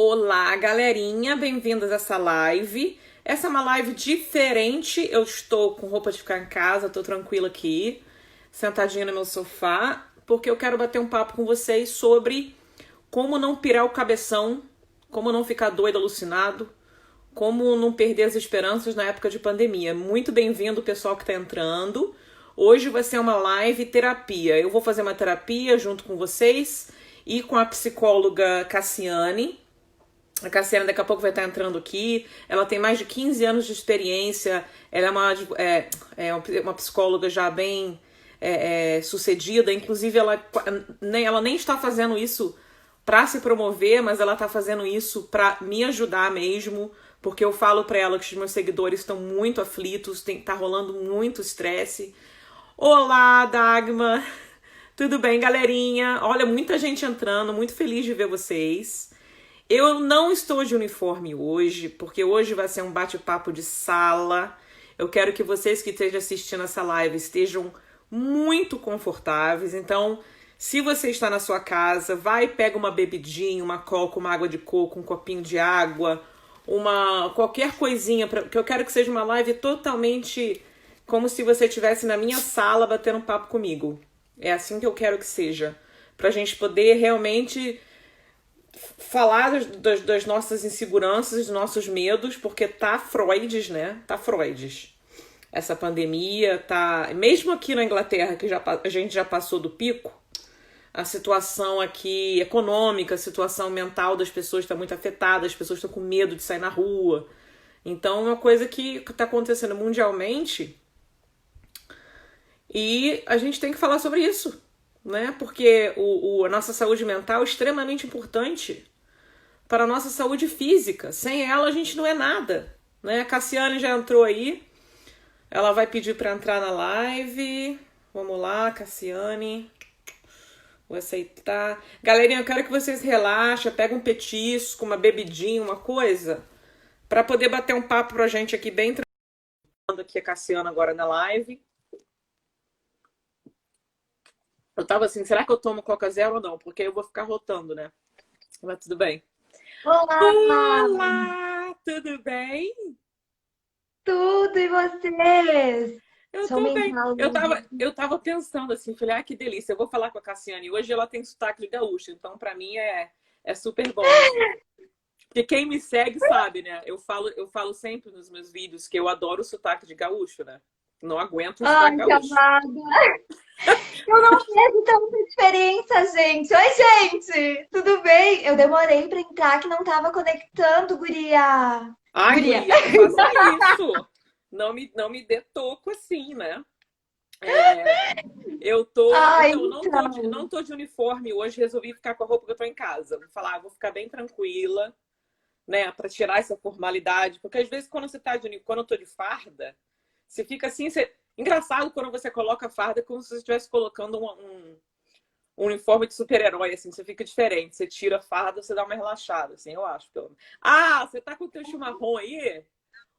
Olá, galerinha, bem-vindas a essa live. Essa é uma live diferente. Eu estou com roupa de ficar em casa, tô tranquila aqui, sentadinha no meu sofá, porque eu quero bater um papo com vocês sobre como não pirar o cabeção, como não ficar doido, alucinado, como não perder as esperanças na época de pandemia. Muito bem-vindo, pessoal que está entrando. Hoje vai ser uma live terapia. Eu vou fazer uma terapia junto com vocês e com a psicóloga Cassiane. A Cassiane daqui a pouco vai estar entrando aqui. Ela tem mais de 15 anos de experiência. Ela é uma psicóloga já bem sucedida. Inclusive, ela nem está fazendo isso para se promover, mas ela está fazendo isso para me ajudar mesmo. Porque eu falo para ela que os meus seguidores estão muito aflitos, tá rolando muito estresse. Olá, Dagma! Tudo bem, galerinha? Olha, muita gente entrando, muito feliz de ver vocês. Eu não estou de uniforme hoje, porque hoje vai ser um bate-papo de sala. Eu quero que vocês que estejam assistindo essa live estejam muito confortáveis. Então, se você está na sua casa, vai e pega uma bebidinha, uma coca, uma água de coco, um copinho de água, qualquer coisinha, que eu quero que seja uma live totalmente como se você estivesse na minha sala batendo um papo comigo. É assim que eu quero que seja, pra gente poder realmente falar das nossas inseguranças, dos nossos medos, porque tá Freudes, né? Tá Freudes. Essa pandemia tá... Mesmo aqui na Inglaterra, que a gente já passou do pico, a situação aqui econômica, a situação mental das pessoas está muito afetada, as pessoas estão com medo de sair na rua. Então, é uma coisa que está acontecendo mundialmente e a gente tem que falar sobre isso, né? Porque a nossa saúde mental é extremamente importante para a nossa saúde física. Sem ela, a gente não é nada, né? A Cassiane já entrou aí. Ela vai pedir para entrar na live. Vamos lá, Cassiane. Vou aceitar. Galerinha, eu quero que vocês relaxem, peguem um petisco, uma bebidinha, uma coisa, para poder bater um papo pra gente aqui bem tranquilo. Aqui a Cassiane agora na live. Eu tava assim, será que eu tomo Coca Zero ou não? Porque eu vou ficar rotando, né? Mas tudo bem. Olá! Olá! Tudo bem? Tudo e vocês? Eu Sou tô bem. mental. Eu tava pensando assim, falei, que delícia. Eu vou falar com a Cassiane. Hoje ela tem sotaque de gaúcho, então pra mim é super bom, assim. Porque quem me segue sabe, né? Eu falo sempre nos meus vídeos que eu adoro o sotaque de gaúcho, né? Não aguento o sotaque Ai, que gaúcho. amada! Eu não vejo tanta diferença, gente. Oi, gente! Tudo bem? Eu demorei pra entrar que não tava conectando, guria. Ai, Guria. guria, não faça isso. Não me dê toco assim, né? É, eu tô. Ai, Então, eu então. não tô de uniforme hoje, resolvi ficar com a roupa que eu tô em casa. Vou falar, vou ficar bem tranquila, né? Pra tirar essa formalidade. Porque às vezes, quando eu tô de farda, você fica assim. Engraçado quando você coloca a farda, é como se você estivesse colocando um uniforme de super-herói, assim, você fica diferente. Você tira a farda, você dá uma relaxada, assim, eu acho. Ah, você tá com o teu chimarrão aí?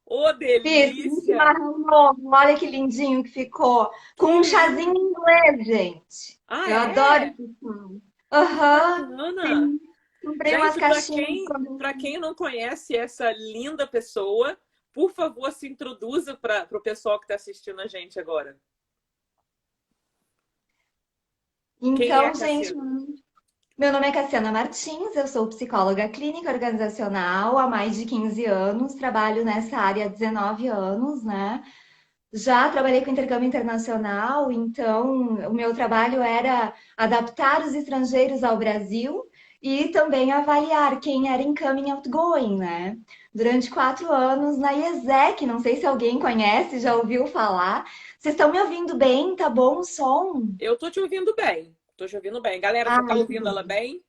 Ô, Fiz um delícia! chimarrão novo. Olha que lindinho que ficou. Que Com um chazinho isso? inglês, gente. Ah, Eu adoro é? esse chá. Que Aham. bacana! Tem- Comprei umas Gente, para caixinhas quem, quando. para quem não conhece essa linda pessoa, por favor, se introduza para o pessoal que está assistindo a gente agora. Quem é a Então, gente, Cassiane? meu nome é Cassiana Martins, eu sou psicóloga clínica organizacional há mais de 15 anos, trabalho nessa área há 19 anos, né? Já trabalhei com intercâmbio internacional, então o meu trabalho era adaptar os estrangeiros ao Brasil e também avaliar quem era incoming e outgoing, né? Durante 4 anos na IESEC, não sei se alguém conhece, já ouviu falar. Vocês estão me ouvindo bem? Tá bom o som? Eu tô te ouvindo bem. Tô te ouvindo bem. Galera, você tá Ai, ouvindo ela bem?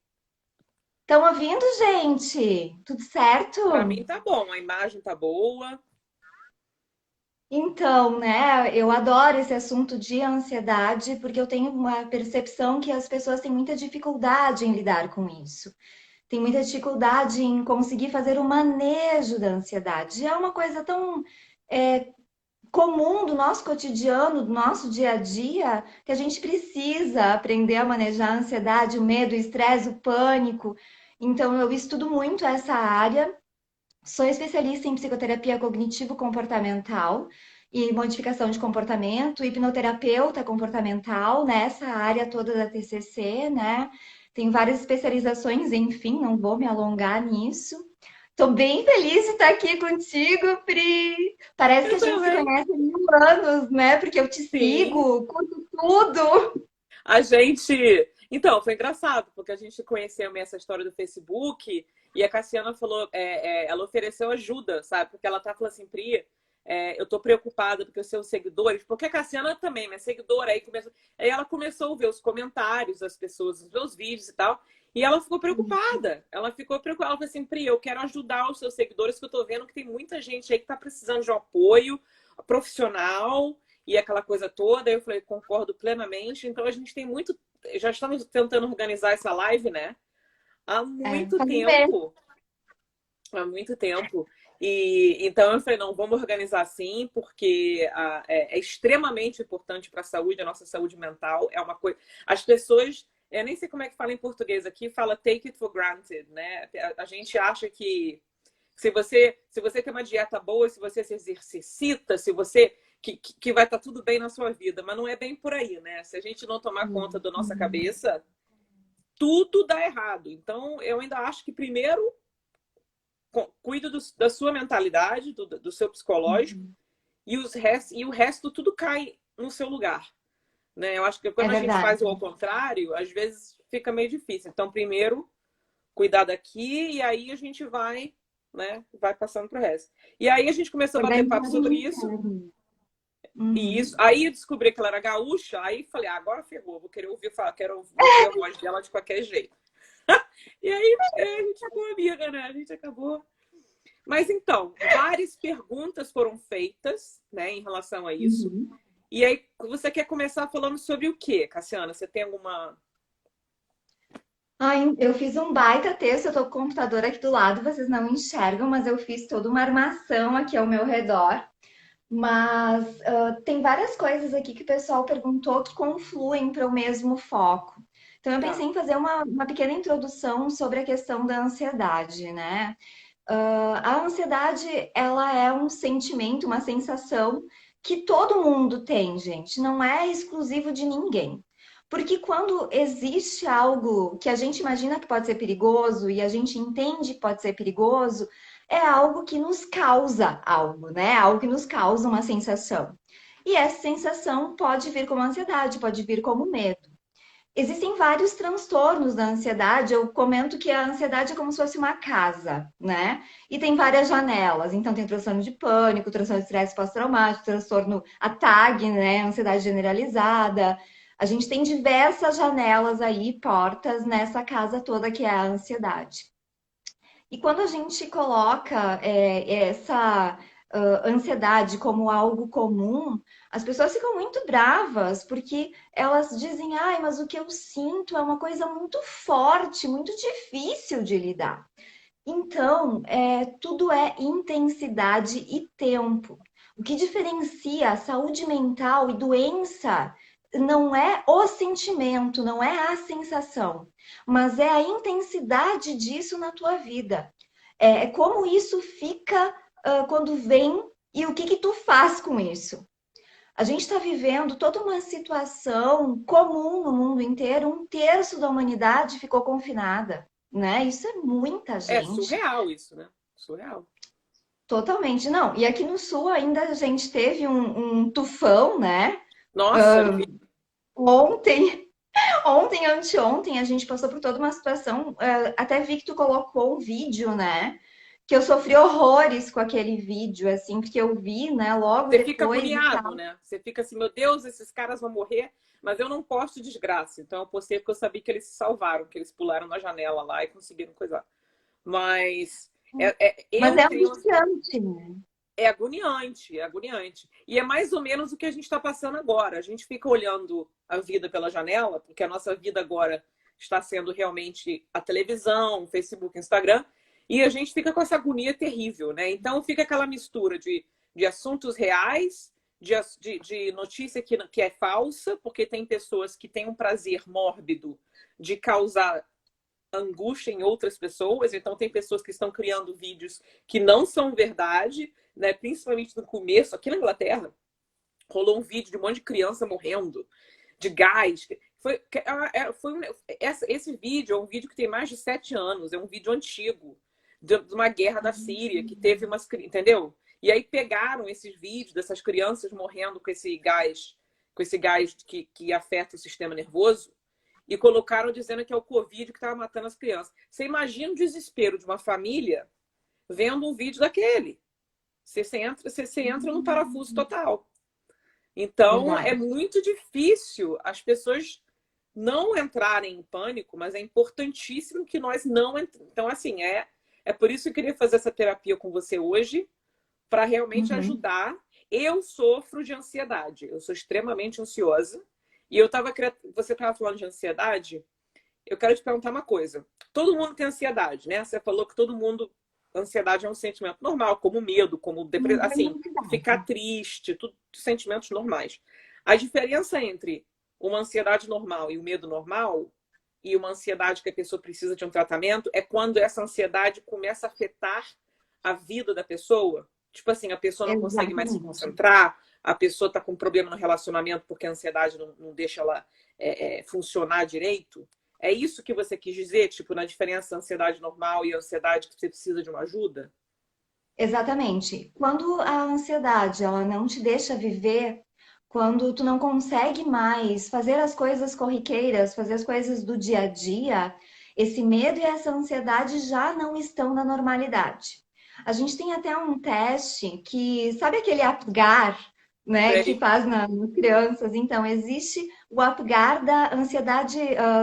estão ouvindo, gente? Tudo certo? Para mim tá bom, a imagem tá boa. Então, né, eu adoro esse assunto de ansiedade porque eu tenho uma percepção que as pessoas têm muita dificuldade em lidar com isso. Tem muita dificuldade em conseguir fazer o manejo da ansiedade. É uma coisa tão comum do nosso cotidiano, do nosso dia a dia, que a gente precisa aprender a manejar a ansiedade, o medo, o estresse, o pânico. Então, eu estudo muito essa área. Sou especialista em psicoterapia cognitivo-comportamental e modificação de comportamento, hipnoterapeuta comportamental nessa área toda da TCC, né? Tem várias especializações, enfim, não vou me alongar nisso. Tô bem feliz de estar aqui contigo, Pri. Parece que Eu a gente se também. conhece há 1000 anos, né? Porque eu te Sim. sigo, curto tudo. A gente. Então, foi engraçado, porque a gente conheceu essa história do Facebook e a Cassiana falou, ela ofereceu ajuda, sabe? Porque ela tá falando assim, Pri, eu tô preocupada porque os seus seguidores, porque a Cassiana também, minha seguidora, aí ela começou a ver os comentários das pessoas, os meus vídeos e tal, e ela ficou preocupada. Ela ficou preocupada, ela falou assim, Pri, eu quero ajudar os seus seguidores, que eu tô vendo que tem muita gente aí que tá precisando de um apoio profissional e aquela coisa toda. Eu falei, concordo plenamente. Então a gente tem muito. Já estamos tentando organizar essa live, né? Há É, muito faz um mês. tempo. Há muito tempo. E então eu falei, não, vamos organizar sim, porque é extremamente importante para a saúde, a nossa saúde mental. É uma coisa. As pessoas. Eu nem sei como é que fala em português aqui, fala take it for granted, né? A gente acha que se você tem uma dieta boa, se você se exercita, se você que vai estar tudo bem na sua vida, mas não é bem por aí, né? Se a gente não tomar conta da nossa Uhum. cabeça, tudo dá errado. Então, eu ainda acho que primeiro cuida da sua mentalidade, do seu psicológico, Uhum. e o resto tudo cai no seu lugar, né? Eu acho que É quando a gente verdade. faz o ao contrário, às vezes fica meio difícil. Então, primeiro cuidar daqui e aí a gente vai, né, vai passando pro resto. E aí a gente começou a bater papo Organizado sobre isso, interno. e isso. Uhum. Aí eu descobri que ela era gaúcha, aí falei, agora ferrou, vou querer ouvir falar, quero ouvir a voz dela de qualquer jeito. E aí a gente ficou amiga, né? A gente acabou. Mas então, várias perguntas foram feitas, né, em relação a isso. Uhum. E aí, você quer começar falando sobre o quê, Cassiana? Você tem alguma. Ai, eu fiz um baita texto, eu tô com o computador aqui do lado, vocês não enxergam, mas eu fiz toda uma armação aqui ao meu redor. Mas tem várias coisas aqui que o pessoal perguntou que confluem para o mesmo foco. Então, eu Tá. pensei em fazer uma pequena introdução sobre a questão da ansiedade, né? A ansiedade, ela é um sentimento, uma sensação que todo mundo tem, gente, não é exclusivo de ninguém. Porque quando existe algo que a gente imagina que pode ser perigoso e a gente entende que pode ser perigoso, é algo que nos causa algo, né? Algo que nos causa uma sensação. E essa sensação pode vir como ansiedade, pode vir como medo. Existem vários transtornos da ansiedade. Eu comento que a ansiedade é como se fosse uma casa, né? E tem várias janelas. Então, tem transtorno de pânico, transtorno de estresse pós-traumático, transtorno ATAG, né? Ansiedade generalizada. A gente tem diversas janelas aí, portas nessa casa toda que é a ansiedade. E quando a gente coloca essa ansiedade como algo comum, as pessoas ficam muito bravas, porque elas dizem, ai, mas o que eu sinto é uma coisa muito forte, muito difícil de lidar. Então, tudo é intensidade e tempo. O que diferencia a saúde mental e doença não é o sentimento, não é a sensação, mas é a intensidade disso na tua vida. É como isso fica quando vem e o que que tu faz com isso. A gente está vivendo toda uma situação comum no mundo inteiro. 1/3 da humanidade ficou confinada, né? Isso é muita É gente. surreal isso, né? Surreal. Totalmente, não. E aqui no sul ainda a gente teve um tufão, né? Nossa, eu vi. Ontem, ontem, anteontem, a gente passou por toda uma situação. Até vi que tu colocou um vídeo, né? Que eu sofri horrores com aquele vídeo, assim, porque eu vi, né, logo Você fica depois e agoniado, tal. né? Você fica assim, meu Deus, esses caras vão morrer, mas eu não posto desgraça. Então eu postei porque eu sabia que eles se salvaram, que eles pularam na janela lá e conseguiram coisar. Mas Mas eu é tenho. angustiante, né? É agoniante, é agoniante. E é mais ou menos o que a gente está passando agora. A gente fica olhando a vida pela janela, porque a nossa vida agora está sendo realmente a televisão, Facebook, Instagram, e a gente fica com essa agonia terrível, né? Então fica aquela mistura de assuntos reais, de notícia que é falsa, porque tem pessoas que têm um prazer mórbido de causar angústia em outras pessoas. Então, tem pessoas que estão criando vídeos que não são verdade, né? Principalmente no começo, aqui na Inglaterra, rolou um vídeo de um monte de criança morrendo de gás. Esse vídeo é um vídeo que tem mais de 7 anos, é um vídeo antigo, de uma guerra da Síria, que teve umas. Entendeu? E aí pegaram esses vídeos dessas crianças morrendo com esse gás que afeta o sistema nervoso, e colocaram dizendo que é o Covid que estava matando as crianças. Você imagina o desespero de uma família vendo um vídeo daquele. Você entra no parafuso total. Então, é Verdade. muito difícil as pessoas não entrarem em pânico, mas é importantíssimo que nós não entremos. Então, assim, é por isso que eu queria fazer essa terapia com você hoje, para realmente Uhum. ajudar. Eu sofro de ansiedade, eu sou extremamente ansiosa. E eu estava. Você estava falando de ansiedade, eu quero te perguntar uma coisa. Todo mundo tem ansiedade, né? Você falou que todo mundo. Ansiedade é um sentimento normal, como medo, como depressão, Muita assim, ficar novidade. triste, tudo sentimentos normais. A diferença entre uma ansiedade normal e o medo normal, e uma ansiedade que a pessoa precisa de um tratamento, é quando essa ansiedade começa a afetar a vida da pessoa. Tipo assim, a pessoa não consegue mais se Exatamente. concentrar, a pessoa está com problema no relacionamento porque a ansiedade não deixa ela funcionar direito. É isso que você quis dizer, tipo, na diferença ansiedade normal e ansiedade que você precisa de uma ajuda? Exatamente. Quando a ansiedade ela não te deixa viver, quando tu não consegue mais fazer as coisas corriqueiras, fazer as coisas do dia a dia, esse medo e essa ansiedade já não estão na normalidade. A gente tem até um teste que, sabe aquele Apgar, né, que Sei. faz nas crianças? Então, existe o Apgar da ansiedade,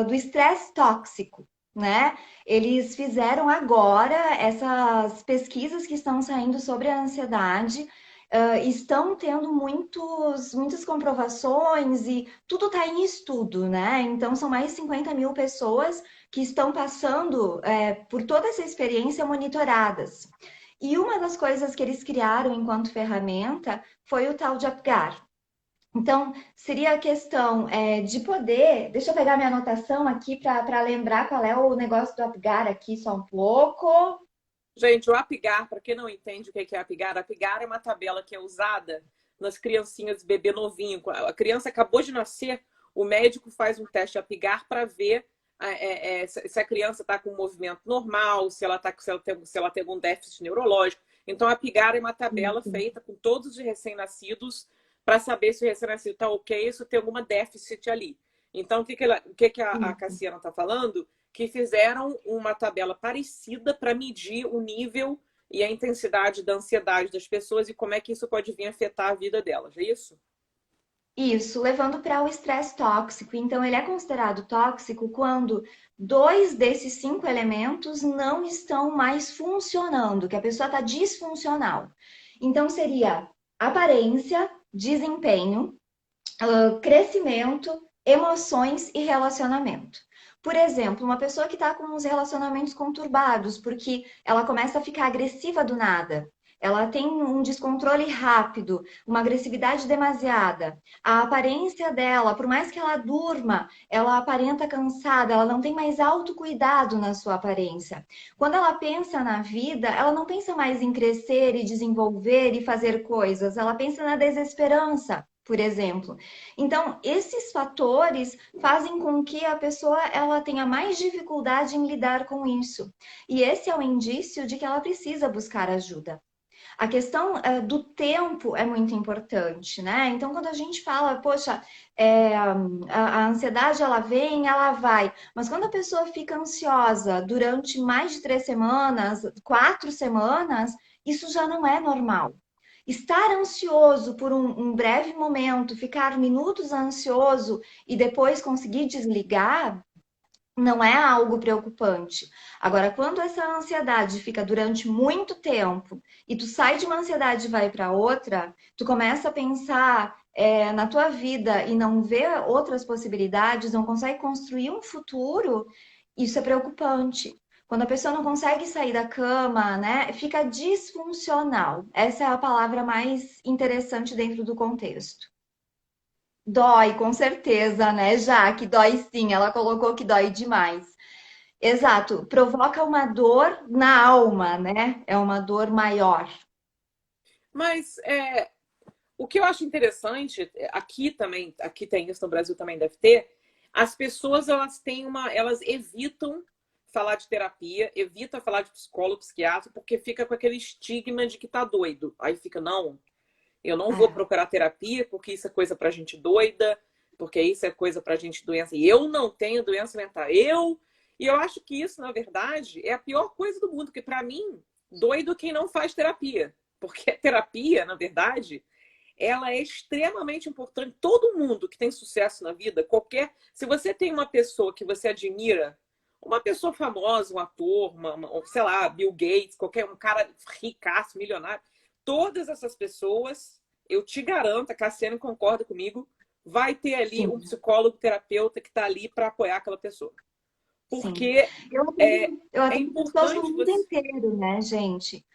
do estresse tóxico, né? Eles fizeram agora essas pesquisas que estão saindo sobre a ansiedade, estão tendo muitas comprovações e tudo está em estudo, né? Então, são mais de 50 mil pessoas que estão passando, por toda essa experiência monitoradas. E uma das coisas que eles criaram enquanto ferramenta foi o tal de Apgar. Então, seria a questão de poder. Deixa eu pegar minha anotação aqui para lembrar qual é o negócio do Apgar aqui, só um pouco. Gente, o Apgar, para quem não entende o que é Apgar é uma tabela que é usada nas criancinhas, bebê novinho. A criança acabou de nascer, o médico faz um teste Apgar para ver se a criança está com um movimento normal, se ela tem algum déficit neurológico. Então, a Apgar é uma tabela feita com todos os recém-nascidos para saber se o recém-nascido está ok, se tem alguma déficit ali. Então, o que a Isso. Cassiana está falando? Que fizeram uma tabela parecida para medir o nível e a intensidade da ansiedade das pessoas e como é que isso pode vir afetar a vida delas, é isso? Isso, levando para o estresse tóxico. Então, ele é considerado tóxico quando dois desses cinco elementos não estão mais funcionando, que a pessoa está disfuncional. Então, seria aparência, desempenho, crescimento, emoções e relacionamento. Por exemplo, uma pessoa que está com os relacionamentos conturbados, porque ela começa a ficar agressiva do nada, ela tem um descontrole rápido, uma agressividade demasiada. A aparência dela, por mais que ela durma, ela aparenta cansada, ela não tem mais autocuidado na sua aparência. Quando ela pensa na vida, ela não pensa mais em crescer e desenvolver e fazer coisas, ela pensa na desesperança, por exemplo. Então, esses fatores fazem com que a pessoa ela tenha mais dificuldade em lidar com isso. E esse é o indício de que ela precisa buscar ajuda. A questão do tempo é muito importante, né? Então, quando a gente fala, poxa, a ansiedade ela vem, ela vai, mas quando a pessoa fica ansiosa durante mais de 3 semanas, 4 semanas, isso já não é normal. Estar ansioso por um breve momento, ficar minutos ansioso e depois conseguir desligar, não é algo preocupante. Agora, quando essa ansiedade fica durante muito tempo e tu sai de uma ansiedade e vai para outra, tu começa a pensar na tua vida e não vê outras possibilidades, não consegue construir um futuro, isso é preocupante. Quando a pessoa não consegue sair da cama, né, fica disfuncional. Essa é a palavra mais interessante dentro do contexto. Dói, com certeza, né, Jaque? Dói sim, ela colocou que dói demais. Exato, provoca uma dor na alma, né? É uma dor maior. Mas o que eu acho interessante, aqui também, aqui tem isso no Brasil também deve ter, as pessoas elas têm elas evitam falar de terapia, evitam falar de psicólogo, psiquiatra, porque fica com aquele estigma de que tá doido. Aí fica, não, eu não vou É, procurar terapia porque isso é coisa pra gente doida, porque isso é coisa pra gente doença. E eu não tenho doença mental. E eu acho que isso, na verdade, é a pior coisa do mundo, porque pra mim, doido é quem não faz terapia. Porque a terapia, na verdade, ela é extremamente importante. Todo mundo que tem sucesso na vida, se você tem uma pessoa que você admira, uma pessoa famosa, um ator, sei lá, Bill Gates, qualquer um cara ricaço, milionário, todas essas pessoas, eu te garanto, a Cassiane concorda comigo, vai ter ali um sim, psicólogo, terapeuta que está ali para apoiar aquela pessoa. sim. Porque é, Eu é atendo pessoas no importante mundo você. inteiro, né, gente?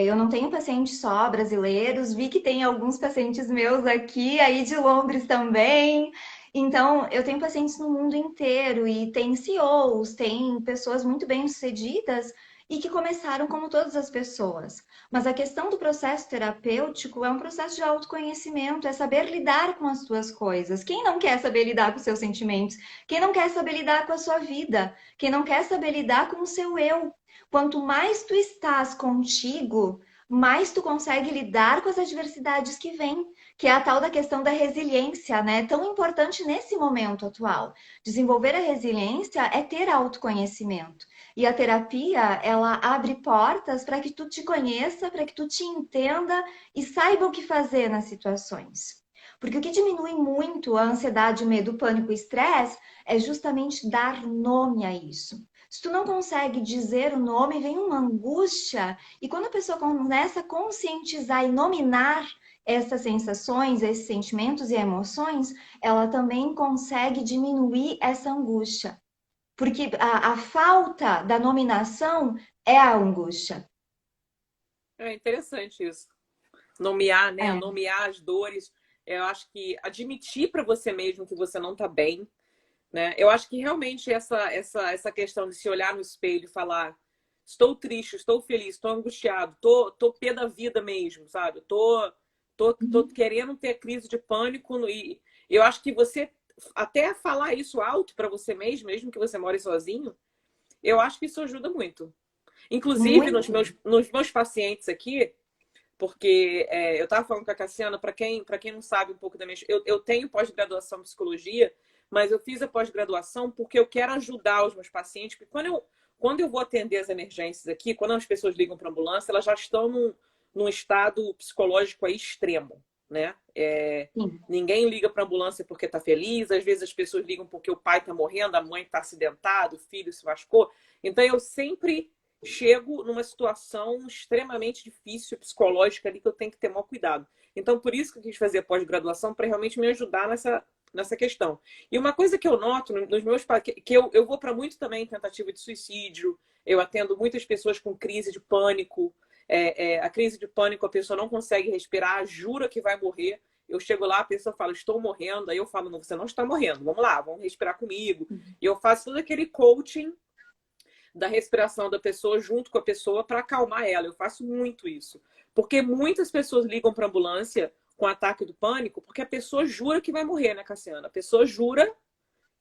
Eu não tenho pacientes só brasileiros, vi que tem alguns pacientes meus aqui, aí de Londres também. Então, eu tenho pacientes no mundo inteiro e tem CEOs, tem pessoas muito bem-sucedidas e que começaram como todas as pessoas. Mas a questão do processo terapêutico é um processo de autoconhecimento, é saber lidar com as suas coisas. Quem não quer saber lidar com os seus sentimentos? Quem não quer saber lidar com a sua vida? Quem não quer saber lidar com o seu eu? Quanto mais tu estás contigo, mais tu consegue lidar com as adversidades que vêm, que é a tal da questão da resiliência, né? Tão importante nesse momento atual. Desenvolver a resiliência é ter autoconhecimento. E a terapia, ela abre portas para que tu te conheça, para que tu te entenda e saiba o que fazer nas situações. Porque o que diminui muito a ansiedade, o medo, o pânico, o estresse é justamente dar nome a isso. Se tu não consegue dizer o nome, vem uma angústia, e quando a pessoa começa a conscientizar e nominar essas sensações, esses sentimentos e emoções, ela também consegue diminuir essa angústia. Porque a falta da nominação é a angústia. É interessante isso. Nomear, né? É, Nomear as dores. Eu acho que admitir para você mesmo que você não está bem, né? Eu acho que realmente essa questão de se olhar no espelho e falar estou triste, estou feliz, estou angustiado, tô pé da vida mesmo, sabe? Tô uhum, querendo ter crise de pânico e eu acho que você até falar isso alto para você mesmo, mesmo que você more sozinho, eu acho que isso ajuda muito. Inclusive muito. nos meus pacientes aqui, porque eu estava falando com a Cassiana, para quem não sabe um pouco da minha. Eu tenho pós-graduação em psicologia, mas eu fiz a pós-graduação porque eu quero ajudar os meus pacientes, porque quando eu vou atender as emergências aqui, quando as pessoas ligam para ambulância, elas já estão num estado psicológico aí extremo, né? Sim. Ninguém liga para ambulância porque está feliz, às vezes as pessoas ligam porque o pai está morrendo, a mãe está acidentada, o filho se machucou. Então eu sempre chego numa situação extremamente difícil, psicológica ali, que eu tenho que ter maior cuidado. Então, por isso que eu quis fazer pós-graduação, para realmente me ajudar nessa questão. E uma coisa que eu noto nos meus que eu vou para muito também tentativa de suicídio, eu atendo muitas pessoas com crise de pânico. A crise de pânico, a pessoa não consegue respirar, jura que vai morrer. Eu chego lá, a pessoa fala, estou morrendo. Aí eu falo, não, você não está morrendo, vamos lá, vamos respirar comigo. E eu faço todo aquele coaching da respiração da pessoa junto com a pessoa para acalmar ela. Eu faço muito isso. Porque muitas pessoas ligam para ambulância com ataque do pânico porque a pessoa jura que vai morrer, né, Cassiana? A pessoa jura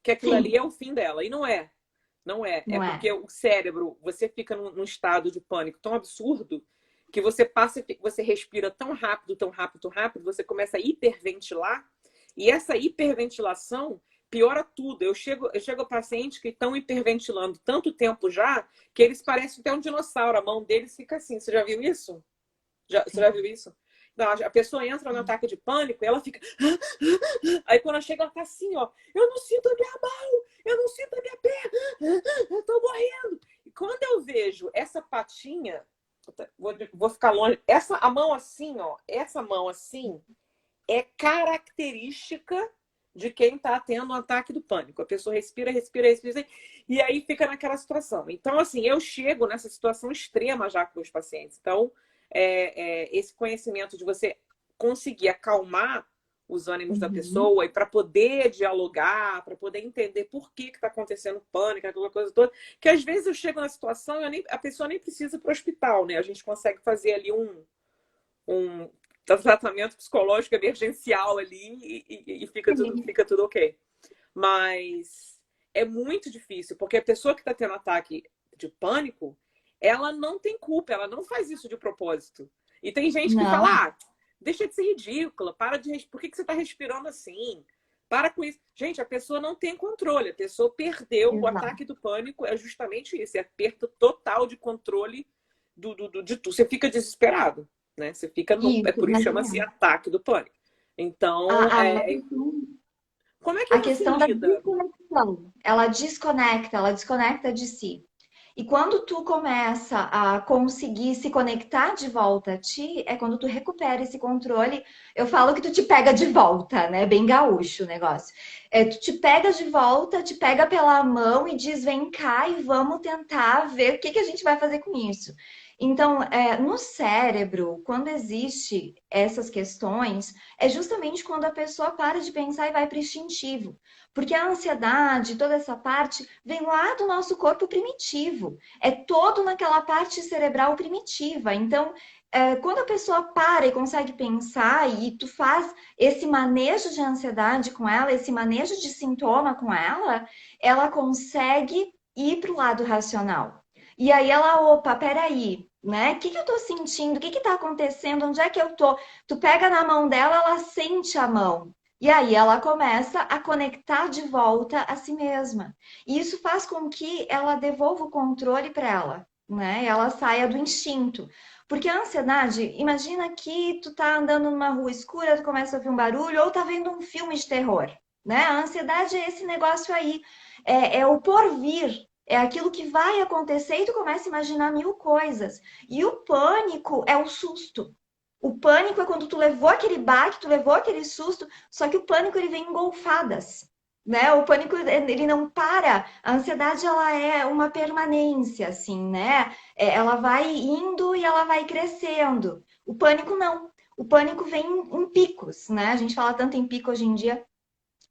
que aquilo ali Sim, é o fim dela. E não é. Não é. É não é? porque o cérebro, você fica num estado de pânico tão absurdo que você respira tão rápido, tão rápido, tão rápido, você começa a hiperventilar. E essa hiperventilação piora tudo. Eu chego a pacientes que estão hiperventilando tanto tempo já que eles parecem até um dinossauro. A mão deles fica assim. Você já viu isso? Você já viu Sim, isso? Não, a pessoa entra no sim. ataque de pânico e ela fica. Aí quando ela chega, ela tá assim, ó. Eu não sinto a minha mão, eu não sinto a minha perna, eu tô morrendo. E quando eu vejo essa patinha, vou ficar longe. A mão assim, ó. Essa mão assim é característica de quem está tendo um ataque do pânico. A pessoa respira, respira, respira, e aí fica naquela situação. Então, assim, eu chego nessa situação extrema já com os pacientes. Então, esse conhecimento de você conseguir acalmar os ânimos da Uhum. pessoa e para poder dialogar, para poder entender por que está acontecendo pânico, aquela coisa toda. Que às vezes eu chego na situação e a pessoa nem precisa ir para o hospital, né? A gente consegue fazer ali um tratamento psicológico emergencial ali e fica tudo ok. Mas é muito difícil, porque a pessoa que está tendo ataque de pânico, ela não tem culpa, ela não faz isso de propósito. E tem gente que Não, fala, deixa de ser ridícula, para de. Por que você está respirando assim? Para com isso. Gente, a pessoa não tem controle, a pessoa perdeu. O exato. ataque do pânico é justamente isso, é a perda total de controle de tudo. Você fica desesperado, né? Você fica no. É Isso, por isso que mas chama-se ataque do pânico. Então, a questão como é que a você questão da lida? desconexão. Ela desconecta de si. E quando tu começa a conseguir se conectar de volta a ti, é quando tu recupera esse controle. Eu falo que tu te pega de volta, né? Bem gaúcho o negócio. Tu te pega de volta, te pega pela mão e diz: vem cá e vamos tentar ver o que que a gente vai fazer com isso. Então, no cérebro, quando existe essas questões, é justamente quando a pessoa para de pensar e vai para o instintivo. Porque a ansiedade, toda essa parte, vem lá do nosso corpo primitivo. É todo naquela parte cerebral primitiva. Então, quando a pessoa para e consegue pensar e tu faz esse manejo de ansiedade com ela, esse manejo de sintoma com ela consegue ir para o lado racional. E aí ela, opa, peraí, né? O que que eu tô sentindo? O que que tá acontecendo? Onde é que eu tô? Tu pega na mão dela, ela sente a mão. E aí ela começa a conectar de volta a si mesma. E isso faz com que ela devolva o controle para ela, né? Ela saia do instinto. Porque a ansiedade, imagina que tu tá andando numa rua escura, tu começa a ouvir um barulho ou tá vendo um filme de terror, né? A ansiedade é esse negócio aí, é o porvir, é aquilo que vai acontecer e tu começa a imaginar mil coisas. E o pânico é o susto. O pânico é quando tu levou aquele baque, tu levou aquele susto, só que o pânico ele vem em golfadas, né? O pânico ele não para. A ansiedade ela é uma permanência, assim, né? Ela vai indo e ela vai crescendo. O pânico não. O pânico vem em picos, né? A gente fala tanto em pico hoje em dia,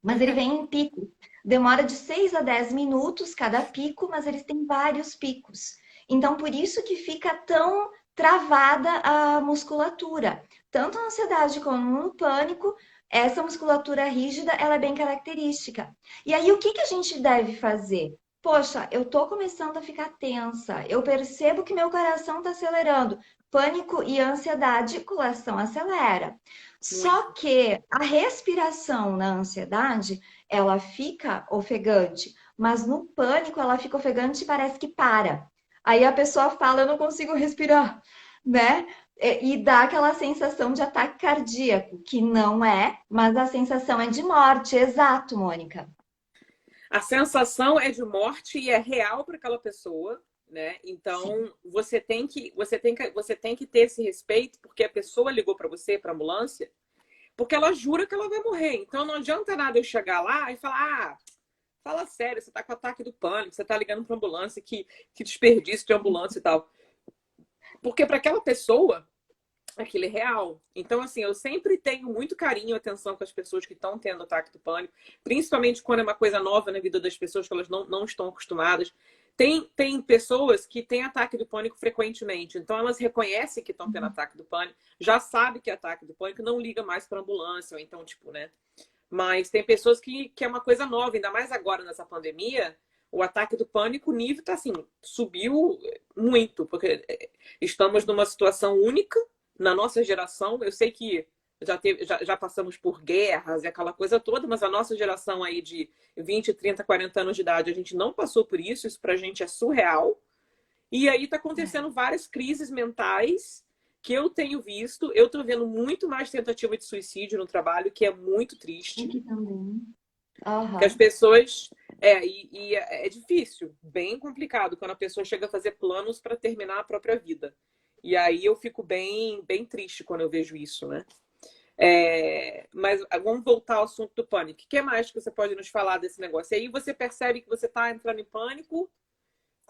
mas ele vem em picos. Demora de 6 a 10 minutos cada pico, mas eles têm vários picos. Então, por isso que fica tão travada a musculatura. Tanto a ansiedade como no pânico, essa musculatura rígida, ela é bem característica. E aí, o que que a gente deve fazer? Poxa, eu tô começando a ficar tensa, eu percebo que meu coração tá acelerando. Pânico e ansiedade, o coração acelera. Só Muito. que a respiração na ansiedade, ela fica ofegante, mas no pânico ela fica ofegante e parece que para. Aí a pessoa fala, eu não consigo respirar, né? E dá aquela sensação de ataque cardíaco, que não é, mas a sensação é de morte, exato, Mônica. A sensação é de morte e é real para aquela pessoa, né? Sim. Então você tem que ter esse respeito porque a pessoa ligou para você, para ambulância, porque ela jura que ela vai morrer. Então não adianta nada eu chegar lá e falar, fala sério, você tá com ataque do pânico, você tá ligando para ambulância, que desperdício de ambulância e tal. Porque para aquela pessoa aquilo é real. Então, assim, eu sempre tenho muito carinho e atenção com as pessoas que estão tendo ataque do pânico, principalmente quando é uma coisa nova na vida das pessoas que elas não estão acostumadas. Tem pessoas que têm ataque do pânico frequentemente, então elas reconhecem que estão tendo ataque do pânico, já sabe que é ataque do pânico, não liga mais para ambulância, ou então, tipo, né? Mas tem pessoas que é uma coisa nova, ainda mais agora nessa pandemia, o ataque do pânico, o nível tá assim, subiu muito, porque estamos numa situação única na nossa geração. Eu sei que já passamos por guerras e aquela coisa toda, mas a nossa geração aí de 20, 30, 40 anos de idade, a gente não passou por isso pra gente é surreal. E aí tá acontecendo várias crises mentais que eu tenho visto. Eu tô vendo muito mais tentativa de suicídio no trabalho, que é muito triste. Aqui também. Que as Aham. pessoas. É difícil, bem complicado, quando a pessoa chega a fazer planos para terminar a própria vida. E aí eu fico bem triste quando eu vejo isso, né? Mas vamos voltar ao assunto do pânico. O que mais que você pode nos falar desse negócio? E aí você percebe que você está entrando em pânico.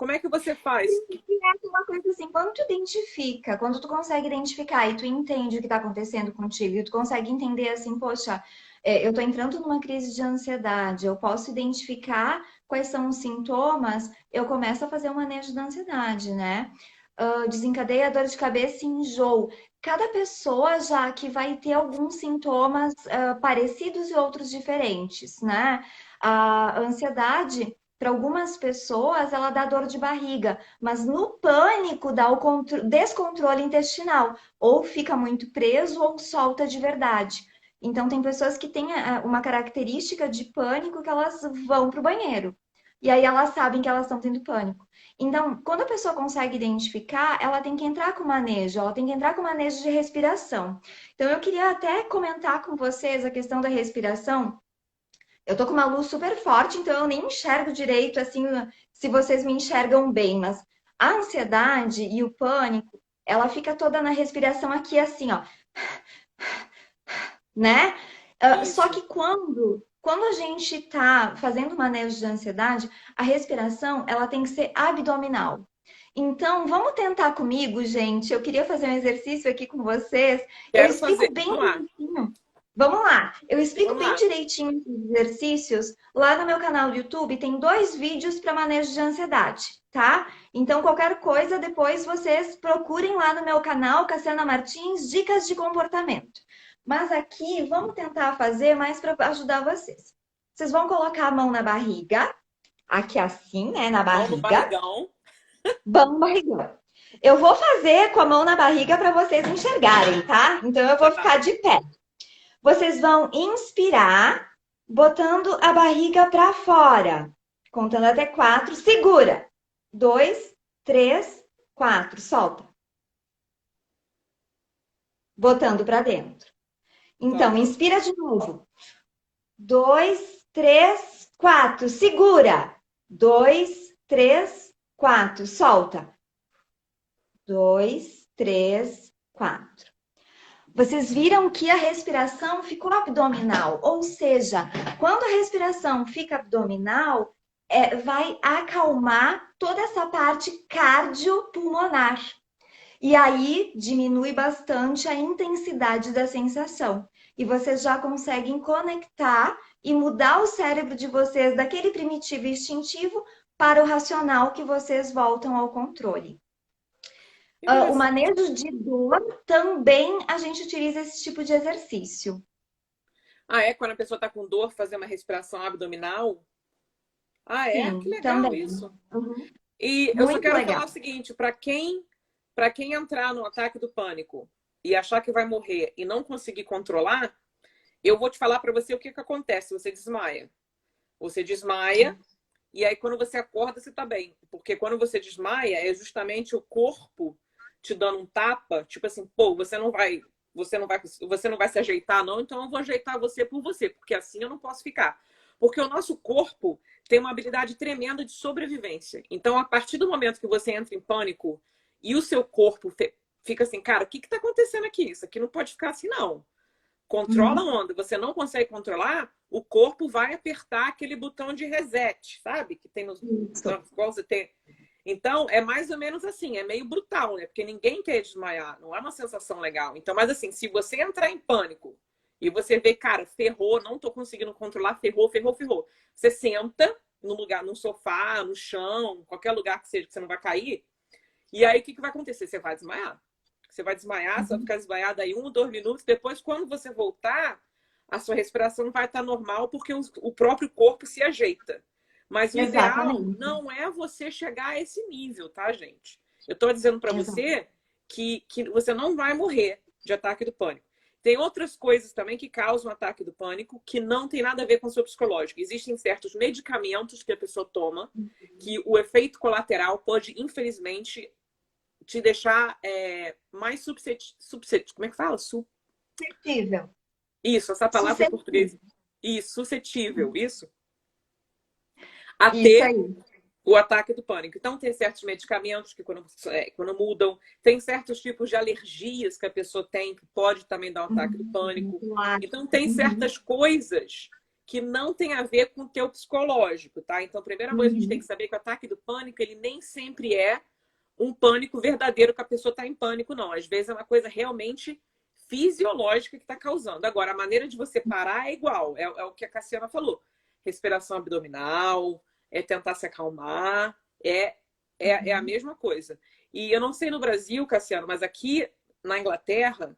Como é que você faz? É uma coisa assim, quando tu identifica, quando tu consegue identificar e tu entende o que está acontecendo contigo, e tu consegue entender assim, poxa, eu tô entrando numa crise de ansiedade, eu posso identificar quais são os sintomas, eu começo a fazer o manejo da ansiedade, né? Desencadeia dor de cabeça e enjoo. Cada pessoa já que vai ter alguns sintomas parecidos e outros diferentes, né? A ansiedade, para algumas pessoas, ela dá dor de barriga, mas no pânico dá o descontrole intestinal, ou fica muito preso ou solta de verdade. Então, tem pessoas que têm uma característica de pânico que elas vão para o banheiro. E aí elas sabem que elas estão tendo pânico. Então, quando a pessoa consegue identificar, ela tem que entrar com manejo, ela tem que entrar com manejo de respiração. Então, eu queria até comentar com vocês a questão da respiração. Eu tô com uma luz super forte, então eu nem enxergo direito, assim, se vocês me enxergam bem, mas a ansiedade e o pânico, ela fica toda na respiração aqui, assim, ó, né? Só Isso. que quando a gente tá fazendo manejo de ansiedade, a respiração, ela tem que ser abdominal. Então, vamos tentar comigo, gente. Eu queria fazer um exercício aqui com vocês. Eu Quero explico fazer. bem Vamos lá. direitinho. Vamos lá. Eu explico Vamos bem lá. direitinho os exercícios. Lá no meu canal do YouTube tem 2 vídeos para manejo de ansiedade, tá? Então, qualquer coisa, depois vocês procurem lá no meu canal, Cassiana Martins, Dicas de Comportamento. Mas aqui, vamos tentar fazer mais para ajudar vocês. Vocês vão colocar a mão na barriga, aqui assim, né, na Mão no barriga. barrigão. Vamos, barrigão. Eu vou fazer com a mão na barriga para vocês enxergarem, tá? Então eu vou Tá. ficar de pé. Vocês vão inspirar, botando a barriga para fora, contando até 4. Segura. 2, 3, 4. Solta. Botando para dentro. Então, Tá. inspira de novo. 2, 3, 4. Segura. 2, 3, 4. Solta. 2, 3, 4. Vocês viram que a respiração ficou abdominal, ou seja, quando a respiração fica abdominal, vai acalmar toda essa parte cardiopulmonar. E aí diminui bastante a intensidade da sensação. E vocês já conseguem conectar e mudar o cérebro de vocês daquele primitivo e instintivo para o racional que vocês voltam ao controle. O Interessante. manejo de dor também a gente utiliza esse tipo de exercício. Ah, é? Quando a pessoa tá com dor, fazer uma respiração abdominal? Ah, é? Que Sim, legal também. isso. Uhum. E eu só Muito quero legal. falar o seguinte, para quem entrar no ataque do pânico e achar que vai morrer e não conseguir controlar, eu vou te falar para você o que acontece. Você desmaia. Você desmaia e aí quando você acorda, você tá bem. Porque quando você desmaia, é justamente o corpo te dando um tapa, tipo assim, pô, você não vai se ajeitar não, então eu vou ajeitar você por você, porque assim eu não posso ficar. Porque o nosso corpo tem uma habilidade tremenda de sobrevivência. Então, a partir do momento que você entra em pânico e o seu corpo fica assim, cara, o que está acontecendo aqui? Isso aqui não pode ficar assim, não. Controla a Uhum. onda. Você não consegue controlar, o corpo vai apertar aquele botão de reset, sabe? Que tem Isso. qual você tem. Então, é mais ou menos assim, é meio brutal, né? Porque ninguém quer desmaiar, não é uma sensação legal. Então, mas assim, se você entrar em pânico e você vê, cara, ferrou, não tô conseguindo controlar, ferrou, ferrou, ferrou. Você senta no lugar, no sofá, no chão, qualquer lugar que seja que você não vai cair. E aí, o que vai acontecer? Você vai desmaiar. Você vai desmaiar, você vai ficar desmaiada aí 1 ou 2 minutos. Depois, quando você voltar, a sua respiração vai estar normal porque o próprio corpo se ajeita. Mas o ideal Exatamente. não é você chegar a esse nível, tá, gente? Eu tô dizendo para Exato. você que você não vai morrer de ataque do pânico. Tem outras coisas também que causam ataque do pânico que não tem nada a ver com o seu psicológico. Existem certos medicamentos que a pessoa toma que o efeito colateral pode, infelizmente, te deixar mais suscetível. Como é que fala? Suscetível. Isso, essa palavra em português. Suscetível. Isso, suscetível, isso. A Isso ter aí. o ataque do pânico. Então, tem certos medicamentos que, quando mudam, tem certos tipos de alergias que a pessoa tem que pode também dar um ataque do pânico. Claro. Então, tem Uhum. certas coisas que não tem a ver com o teu psicológico, tá? Então, a primeira coisa que a gente tem que Uhum. saber é que o ataque do pânico, ele nem sempre é um pânico verdadeiro que a pessoa está em pânico, não. Às vezes é uma coisa realmente fisiológica que está causando. Agora, a maneira de você parar é igual, é o que a Cassiana falou. Respiração abdominal, é tentar se acalmar, é a Uhum. mesma coisa. E eu não sei no Brasil, Cassiano, mas aqui na Inglaterra,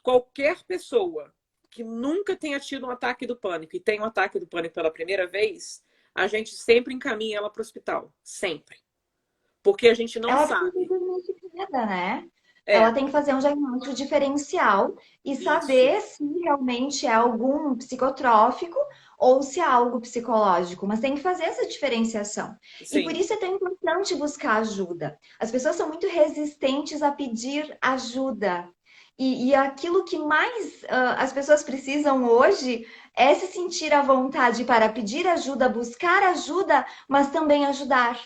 qualquer pessoa que nunca tenha tido um ataque do pânico e tem um ataque do pânico pela primeira vez, a gente sempre encaminha ela para o hospital. Sempre. Porque a gente não Ela tem que sabe. ser diagnosticada, né? Ela É, tem que fazer um diagnóstico diferencial e isso. saber se realmente é algum psicotrófico ou se é algo psicológico, mas tem que fazer essa diferenciação. E por Sim. isso é tão importante buscar ajuda. As pessoas são muito resistentes a pedir ajuda. E aquilo que mais as pessoas precisam hoje é se sentir à vontade para pedir ajuda, buscar ajuda, mas também ajudar.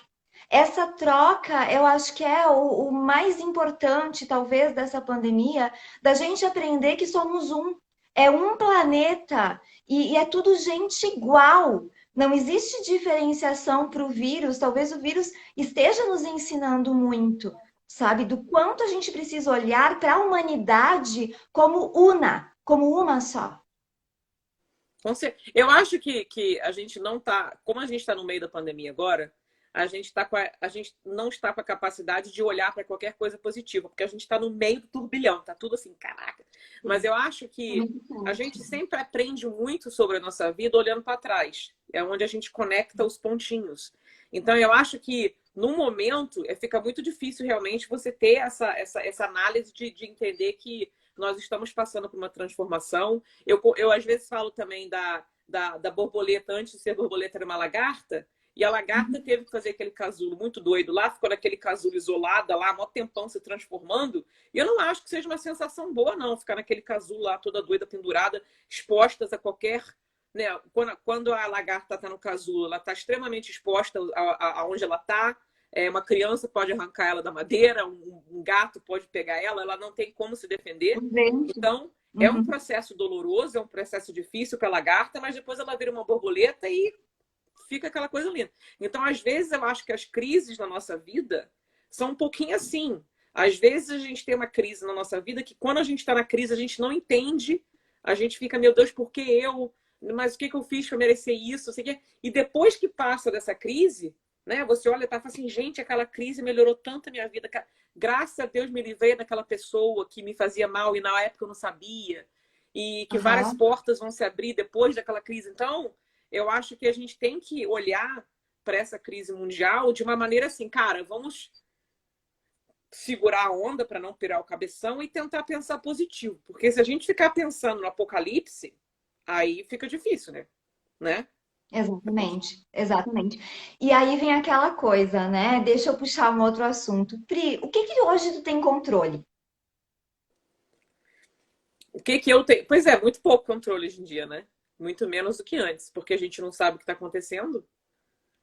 Essa troca, eu acho que é o mais importante, talvez, dessa pandemia, da gente aprender que somos um. É um planeta e é tudo gente igual. Não existe diferenciação para o vírus. Talvez o vírus esteja nos ensinando muito, sabe? Do quanto a gente precisa olhar para a humanidade como una, como uma só. Eu acho que a gente não está, como a gente está no meio da pandemia agora, a gente não está com a capacidade de olhar para qualquer coisa positiva, porque a gente está no meio do turbilhão, tá tudo assim, caraca. Mas eu acho É que muito a forte. gente sempre aprende muito sobre a nossa vida olhando para trás. É onde a gente conecta os pontinhos. Então eu acho que no momento fica muito difícil realmente você ter essa análise de entender que nós estamos passando por uma transformação. Eu às vezes falo também da borboleta, antes de ser borboleta, era uma lagarta, e a lagarta teve que fazer aquele casulo muito doido lá, ficou naquele casulo isolada lá, mó tempão se transformando. E eu não acho que seja uma sensação boa, não, ficar naquele casulo lá, toda doida, pendurada, expostas a qualquer. Né, quando a lagarta está no casulo, ela está extremamente exposta aonde ela está. Uma criança pode arrancar ela da madeira, um gato pode pegar ela, ela não tem como se defender. Gente. Então, é um Uhum. processo doloroso, é um processo difícil para a lagarta, mas depois ela vira uma borboleta e fica aquela coisa linda. Então, às vezes, eu acho que as crises na nossa vida são um pouquinho assim. Às vezes, a gente tem uma crise na nossa vida que, quando a gente está na crise, a gente não entende. A gente fica, meu Deus, por que eu? Mas o que eu fiz para merecer isso? Sei que... E depois que passa dessa crise, né, você olha e fala assim, gente, aquela crise melhorou tanto a minha vida. Graças a Deus me livrei daquela pessoa que me fazia mal e na época eu não sabia. E que várias Aham. portas vão se abrir depois daquela crise. Então, eu acho que a gente tem que olhar para essa crise mundial de uma maneira assim, cara, vamos segurar a onda para não pirar o cabeção e tentar pensar positivo. Porque se a gente ficar pensando no apocalipse, aí fica difícil, né? Exatamente, exatamente. E aí vem aquela coisa, né? Deixa eu puxar um outro assunto. Pri, o que que hoje tu tem controle? O que que eu tenho? Pois é, muito pouco controle hoje em dia, né? Muito menos do que antes, porque a gente não sabe o que está acontecendo.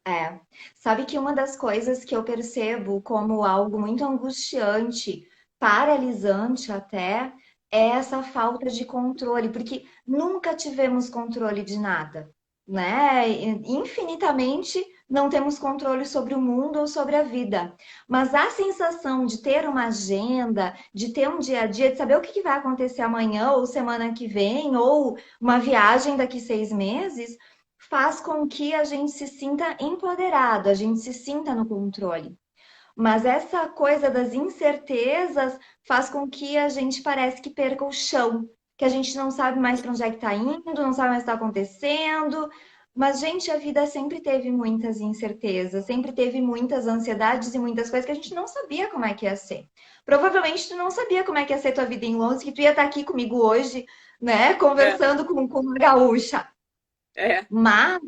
É, sabe que uma das coisas que eu percebo como algo muito angustiante, paralisante até, é essa falta de controle, porque nunca tivemos controle de nada, né? Infinitamente não temos controle sobre o mundo ou sobre a vida. Mas a sensação de ter uma agenda, de ter um dia a dia, de saber o que que vai acontecer amanhã ou semana que vem, ou uma viagem daqui 6 meses faz com que a gente se sinta empoderado, a gente se sinta no controle. Mas essa coisa das incertezas faz com que a gente parece que perca o chão, que a gente não sabe mais para onde é que está indo, não sabe mais o que está acontecendo. Mas, gente, a vida sempre teve muitas incertezas, sempre teve muitas ansiedades e muitas coisas que a gente não sabia como é que ia ser. Provavelmente tu não sabia como é que ia ser tua vida em Londres, que tu ia estar aqui comigo hoje, né, É, conversando com uma gaúcha. é. Mas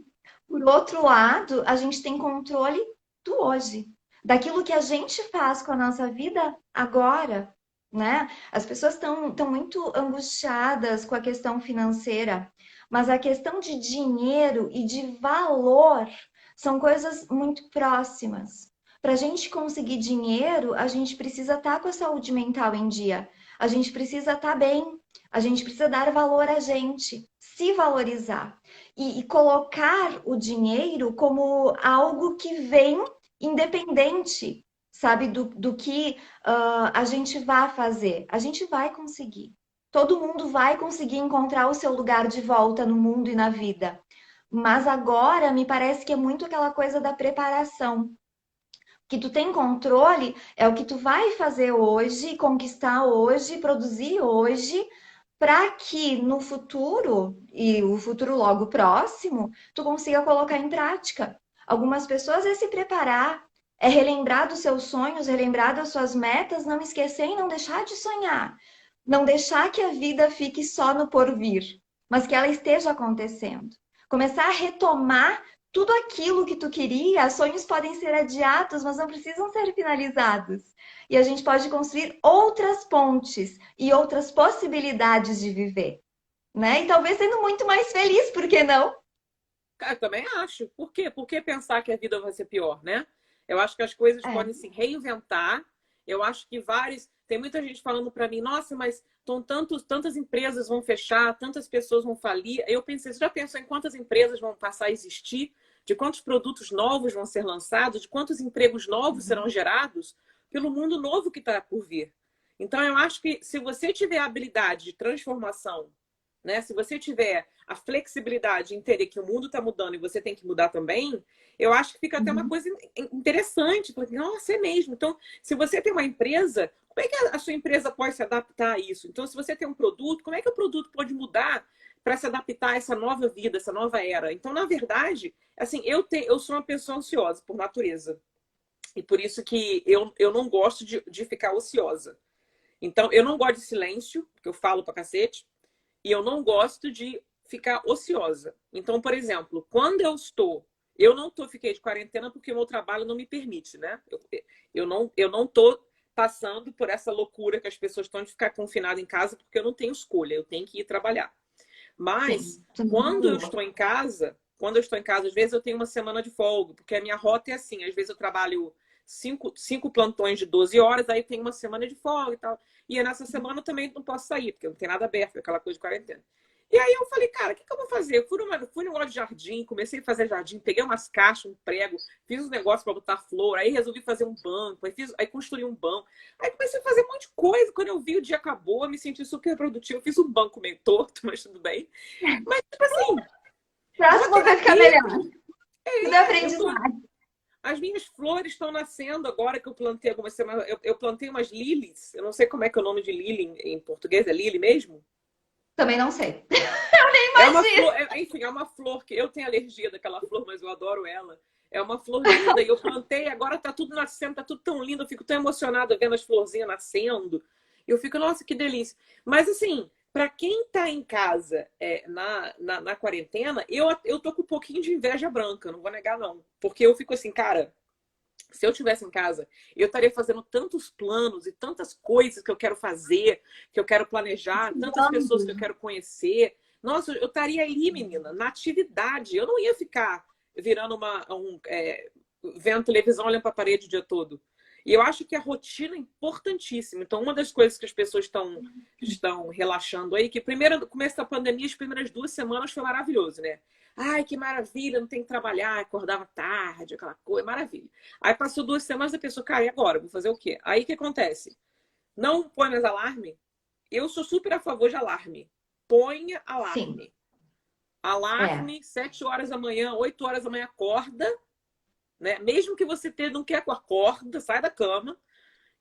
por outro lado, a gente tem controle do hoje, daquilo que a gente faz com a nossa vida agora, né? As pessoas estão muito angustiadas com a questão financeira, mas a questão de dinheiro e de valor são coisas muito próximas. Para a gente conseguir dinheiro, a gente precisa estar com a saúde mental em dia, a gente precisa estar bem, a gente precisa dar valor a gente. se valorizar e colocar o dinheiro como algo que vem independente, sabe, do que a gente vai fazer. A gente vai conseguir. Todo mundo vai conseguir encontrar o seu lugar de volta no mundo e na vida. Mas agora me parece que é muito aquela coisa da preparação. Que tu tem controle é o que tu vai fazer hoje, conquistar hoje, produzir hoje, para que no futuro, e o futuro logo próximo, tu consiga colocar em prática. Algumas pessoas é se preparar, é relembrar dos seus sonhos, relembrar das suas metas, não esquecer e não deixar de sonhar. Não deixar que a vida fique só no porvir, mas que ela esteja acontecendo. Começar a retomar tudo aquilo que tu queria. Sonhos podem ser adiados, mas não precisam ser finalizados. E a gente pode construir outras pontes e outras possibilidades de viver, né? E talvez sendo muito mais feliz, por que não? Cara, eu também acho. Por quê? Por que pensar que a vida vai ser pior, né? Eu acho que as coisas É. podem se reinventar. Eu acho que vários. Tem muita gente falando para mim, nossa, mas tantas empresas vão fechar, tantas pessoas vão falir. Eu pensei, você já pensou em quantas empresas vão passar a existir? De quantos produtos novos vão ser lançados? De quantos empregos novos serão gerados pelo mundo novo que está por vir? Então, eu acho que se você tiver a habilidade de transformação, né? Se você tiver a flexibilidade em entender que o mundo está mudando e você tem que mudar também, eu acho que fica até uma Uhum. coisa interessante. Porque, nossa, é mesmo. Então, se você tem uma empresa, como é que a sua empresa pode se adaptar a isso? Então, se você tem um produto, como é que o produto pode mudar para se adaptar a essa nova vida, essa nova era? Então, na verdade, assim, eu sou uma pessoa ansiosa por natureza. E por isso que eu não gosto de ficar ociosa. Então, eu não gosto de silêncio, porque eu falo pra cacete. E eu não gosto de ficar ociosa. Então, por exemplo, quando eu não fiquei de quarentena porque o meu trabalho não me permite, né? Eu não tô passando por essa loucura que as pessoas estão de ficar confinadas em casa porque eu não tenho escolha, eu tenho que ir trabalhar. Mas Sim, tu não quando eu estou em casa, às vezes eu tenho uma semana de folga, porque a minha rota é assim, às vezes eu trabalho cinco plantões de 12 horas, aí tem uma semana de folga e tal. E nessa semana eu também não posso sair, porque não tem nada aberto, aquela coisa de quarentena. E aí eu falei, cara, o que eu vou fazer? Eu fui num negócio de jardim, comecei a fazer jardim, peguei umas caixas, um prego, fiz um negócio para botar flor, aí resolvi fazer um banco, aí construí um banco. Aí comecei a fazer um monte de coisa. Quando eu vi, o dia acabou, eu me senti super produtiva. Eu fiz um banco meio torto, mas tudo bem. Mas, tipo assim, uma Próximo vai ficar terapia. melhor. Tudo é Eu tô... aprendizado. As minhas flores estão nascendo agora que eu plantei algumas semanas. Eu plantei umas lilies. Eu não sei como é que é o nome de lily em português. É lily mesmo? Também não sei. É uma Imagina. flor, enfim, é uma flor que eu tenho alergia daquela flor, mas eu adoro ela. É uma flor linda e eu plantei, agora tá tudo nascendo, tá tudo tão lindo, eu fico tão emocionada vendo as florzinhas nascendo. Eu fico, nossa, que delícia. Mas assim, para quem tá em casa na quarentena, eu tô com um pouquinho de inveja branca, não vou negar não. Porque eu fico assim, cara, se eu tivesse em casa, eu estaria fazendo tantos planos e tantas coisas que eu quero fazer, que eu quero planejar, tantas pessoas que eu quero conhecer. Nossa, eu estaria ali, menina, na atividade. Eu não ia ficar virando vendo televisão, olhando para a parede o dia todo. E eu acho que a rotina é importantíssima. Então, uma das coisas que as pessoas estão relaxando aí, que primeiro, no começo da pandemia, as primeiras 2 semanas foi maravilhoso, né? Ai, que maravilha, não tem que trabalhar, acordava tarde, aquela coisa, maravilha. Aí passou 2 semanas, a pessoa, cara, e agora? Vou fazer o quê? Aí o que acontece? Não põe mais alarme? Eu sou super a favor de alarme. Ponha Sim, alarme. é. Alarme, 7 horas da manhã, 8 horas da manhã, acorda, né? Mesmo que você não quer, acorda, sai da cama.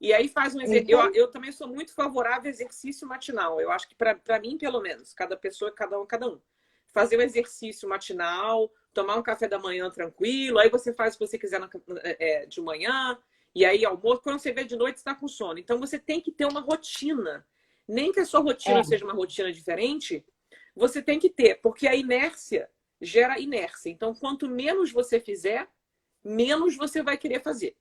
E aí faz um É exercício. isso aí. Eu também sou muito favorável a exercício matinal. Eu acho que para mim, pelo menos, cada pessoa, cada um. Fazer o exercício matinal, tomar um café da manhã tranquilo, aí você faz o que você quiser de manhã, e aí almoço, quando você vê de noite, você está com sono. Então você tem que ter uma rotina. Nem que a sua rotina É, seja uma rotina diferente, você tem que ter, porque a inércia gera inércia. Então, quanto menos você fizer, menos você vai querer fazer.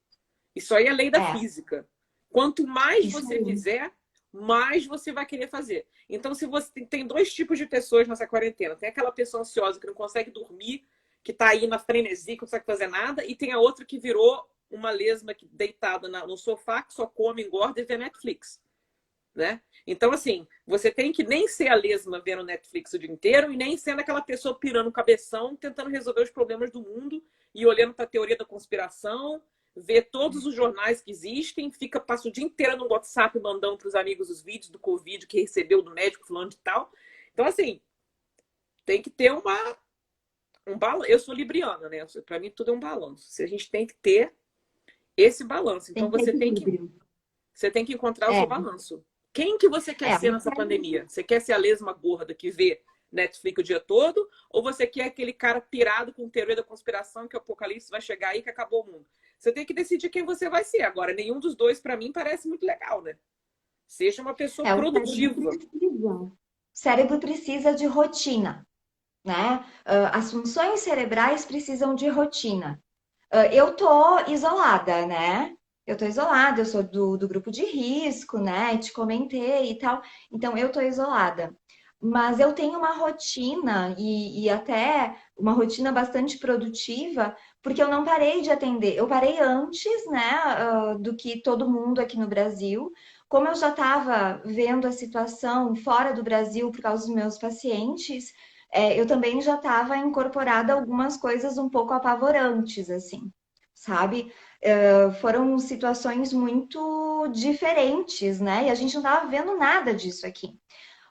Isso aí é lei da é. física. Quanto mais Isso você aí. fizer, mais você vai querer fazer. Então, se você tem dois tipos de pessoas nessa quarentena. Tem aquela pessoa ansiosa que não consegue dormir, que está aí na frenesia, que não consegue fazer nada, e tem a outra que virou uma lesma deitada no sofá, que só come, engorda e vê Netflix. né? Então, assim, você tem que nem ser a lesma vendo Netflix o dia inteiro e nem sendo aquela pessoa pirando o cabeção, tentando resolver os problemas do mundo e olhando para a teoria da conspiração, vê todos os jornais que existem, passa o dia inteiro no WhatsApp mandando para os amigos os vídeos do Covid que recebeu do médico fulano de tal. Então, assim, tem que ter um balanço. Eu sou libriana, né? Para mim, tudo é um balanço. A gente tem que ter esse balanço. Então, Tem que ter equilíbrio. você tem que encontrar o É, seu balanço. Quem que você quer ser nessa pandemia? Você quer ser a lesma gorda que vê Netflix o dia todo? Ou você quer aquele cara pirado com teoria da conspiração que o apocalipse vai chegar aí que acabou o mundo? Você tem que decidir quem você vai ser. Agora, nenhum dos dois, para mim, parece muito legal, né? Seja uma pessoa o cérebro produtiva. precisa. O cérebro precisa de rotina, né? As funções cerebrais precisam de rotina. Eu tô isolada, né? Eu tô isolada, eu sou do grupo de risco, né? Te comentei e tal. Então, eu tô isolada. Mas eu tenho uma rotina e até uma rotina bastante produtiva, porque eu não parei de atender. Eu parei antes, né, do que todo mundo aqui no Brasil. Como eu já estava vendo a situação fora do Brasil por causa dos meus pacientes, eu também já estava incorporada a algumas coisas um pouco apavorantes, assim, sabe? Foram situações muito diferentes, né? E a gente não estava vendo nada disso aqui.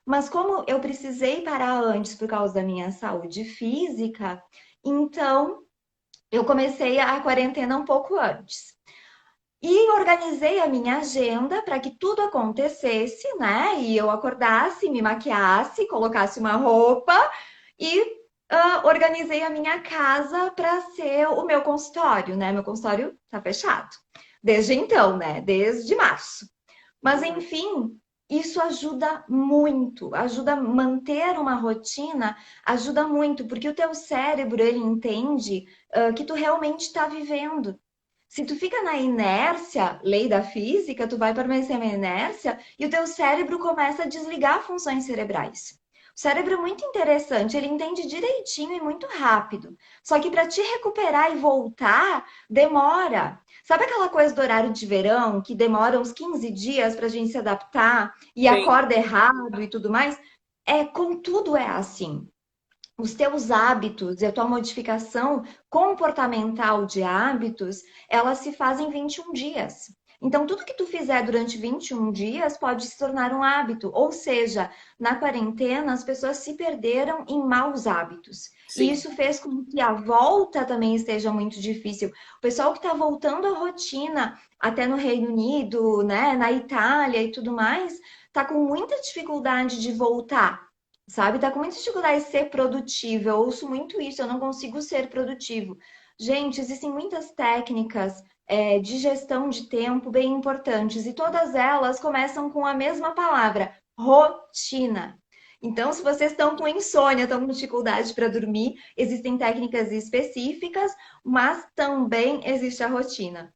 Mas como eu precisei parar antes por causa da minha saúde física, então eu comecei a quarentena um pouco antes. E organizei a minha agenda para que tudo acontecesse, né? E eu acordasse, me maquiasse, colocasse uma roupa e organizei a minha casa para ser o meu consultório, né? Meu consultório está fechado. Desde então, né? Desde março. Mas, enfim, isso ajuda a manter uma rotina, ajuda muito, porque o teu cérebro, ele entende que tu realmente está vivendo. Se tu fica na inércia, lei da física, tu vai permanecer na inércia e o teu cérebro começa a desligar funções cerebrais. O cérebro é muito interessante, ele entende direitinho e muito rápido. Só que para te recuperar e voltar, demora. Sabe aquela coisa do horário de verão, que demora uns 15 dias para a gente se adaptar e Sim. acorda errado e tudo mais? Com tudo é assim. Os teus hábitos e a tua modificação comportamental de hábitos, elas se fazem em 21 dias. Então, tudo que tu fizer durante 21 dias pode se tornar um hábito. Ou seja, na quarentena, as pessoas se perderam em maus hábitos. E Sim. isso fez com que a volta também esteja muito difícil. O pessoal que está voltando à rotina, até no Reino Unido, né, na Itália e tudo mais, está com muita dificuldade de voltar, sabe? Tá com muita dificuldade de ser produtivo. Eu ouço muito isso, eu não consigo ser produtivo. Gente, existem muitas técnicas de gestão de tempo bem importantes e todas elas começam com a mesma palavra, rotina. Então, se vocês estão com insônia, estão com dificuldade para dormir, existem técnicas específicas, mas também existe a rotina.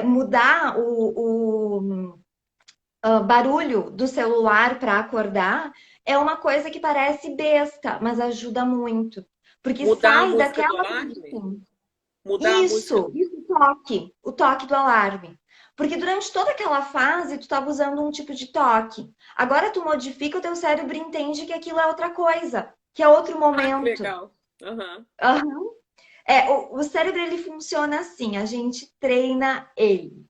Mudar o barulho do celular para acordar é uma coisa que parece besta, mas ajuda muito. Porque Mudar a sai música do daquela alarme? posição. Mudar a música. Isso, o toque do alarme. Porque durante toda aquela fase, tu estava usando um tipo de toque. Agora tu modifica, o teu cérebro entende que aquilo é outra coisa, que é outro Ah, que momento. legal. Aham. Aham. O cérebro ele funciona assim, a gente treina ele.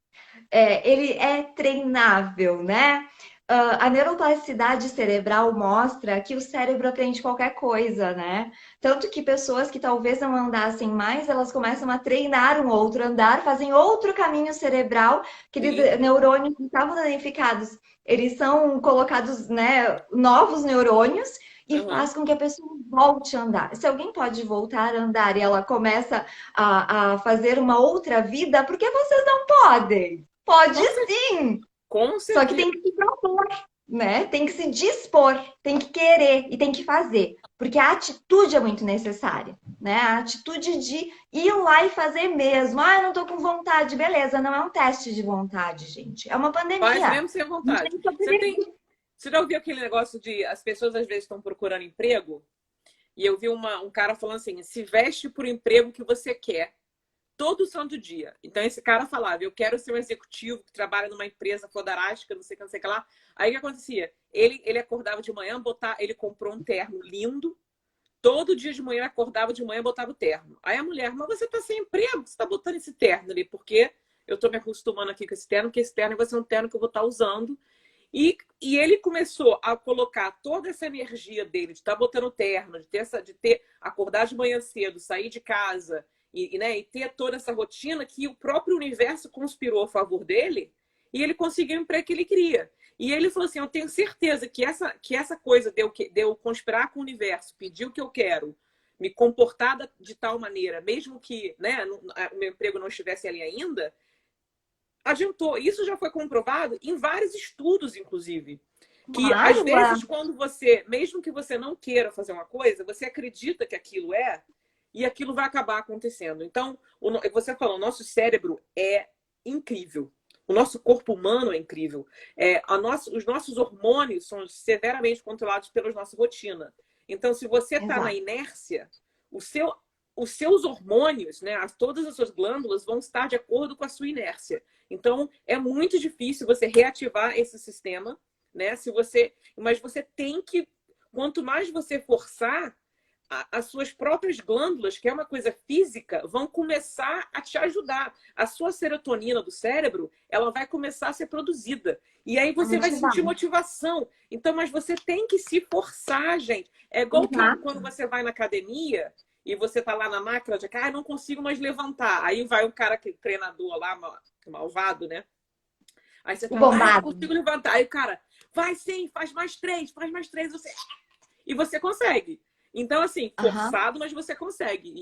Ele é treinável, né? A neuroplasticidade cerebral mostra que o cérebro aprende qualquer coisa, né? Tanto que pessoas que talvez não andassem mais, elas começam a treinar um outro andar, fazem outro caminho cerebral, Sim. aqueles neurônios que estavam danificados, eles são colocados, né, novos neurônios e Aham. faz com que a pessoa volte a andar. Se alguém pode voltar a andar e ela começa a fazer uma outra vida, por que vocês não podem? Pode Com cer- sim! com Só que certeza. tem que se propor, né? Tem que se dispor, tem que querer e tem que fazer. Porque a atitude é muito necessária, né? A atitude de ir lá e fazer mesmo. Ah, eu não tô com vontade. Beleza, não é um teste de vontade, gente. É uma Faz pandemia. mesmo sem A gente tem vontade. que sobreviver. Você já ouviu aquele negócio de as pessoas às vezes estão procurando emprego? E eu vi um cara falando assim: se veste por emprego que você quer. todo santo dia. Então esse cara falava, eu quero ser um executivo que trabalha numa empresa fodástica, não sei o que, não sei o que lá. Aí o que acontecia? Ele acordava de manhã, ele comprou um terno lindo, todo dia de manhã acordava de manhã, botava o terno. Aí a mulher, mas você tá sem emprego, você tá botando esse terno ali? Porque eu tô me acostumando aqui com esse terno, porque esse terno vai ser um terno que eu vou estar usando. E ele começou a colocar toda essa energia dele de estar botando terno, acordar de manhã cedo, sair de casa e ter toda essa rotina que o próprio universo conspirou a favor dele e ele conseguiu o emprego que ele queria. E ele falou assim: eu tenho certeza que essa coisa de eu conspirar com o universo, pedir o que eu quero, me comportar de tal maneira, mesmo que o meu emprego não estivesse ali ainda, adiantou. Isso já foi comprovado em vários estudos, inclusive. Que às Claro, vezes, quando você, mesmo que você não queira fazer uma coisa, você acredita que aquilo é, e aquilo vai acabar acontecendo. Então, você falou, o nosso cérebro é incrível. O nosso corpo humano é incrível. Os nossos hormônios são severamente controlados pela nossa rotina. Então, se você está na exato. inércia, o seu, os seus hormônios, né, todas as suas glândulas vão estar de acordo com a sua inércia. Então, é muito difícil você reativar esse sistema, né? Mas você tem que, quanto mais você forçar, as suas próprias glândulas, que é uma coisa física, vão começar a te ajudar. A sua serotonina do cérebro, ela vai começar a ser produzida. E aí A você vai motivar. sentir motivação. Então, mas você tem que se forçar, gente. É igual que Exato. quando você vai na academia e você tá lá na máquina de, não consigo mais levantar. Aí vai o cara, que treinador lá, malvado, né? Aí você O fala, não bombado. consigo levantar. Aí o cara, vai sim, faz mais três. E você consegue. Então, assim, Aham. forçado, mas você consegue.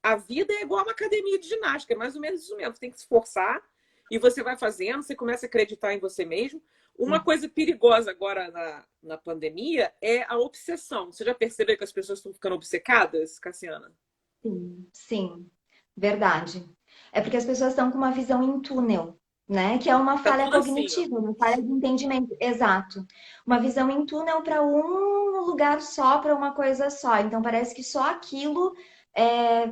A vida é igual a uma academia de ginástica, é mais ou menos isso mesmo. Você tem que se esforçar e você vai fazendo, você começa a acreditar em você mesmo. Uma coisa perigosa agora na pandemia é a obsessão. Você já percebeu que as pessoas estão ficando obcecadas, Cassiana? Sim, sim, verdade. É porque as pessoas estão com uma visão em túnel, né? Que é uma Tá falha tudo assim, ó. cognitiva, uma falha de entendimento. Exato. Uma visão em túnel para um lugar só, para uma coisa só. Então parece que só aquilo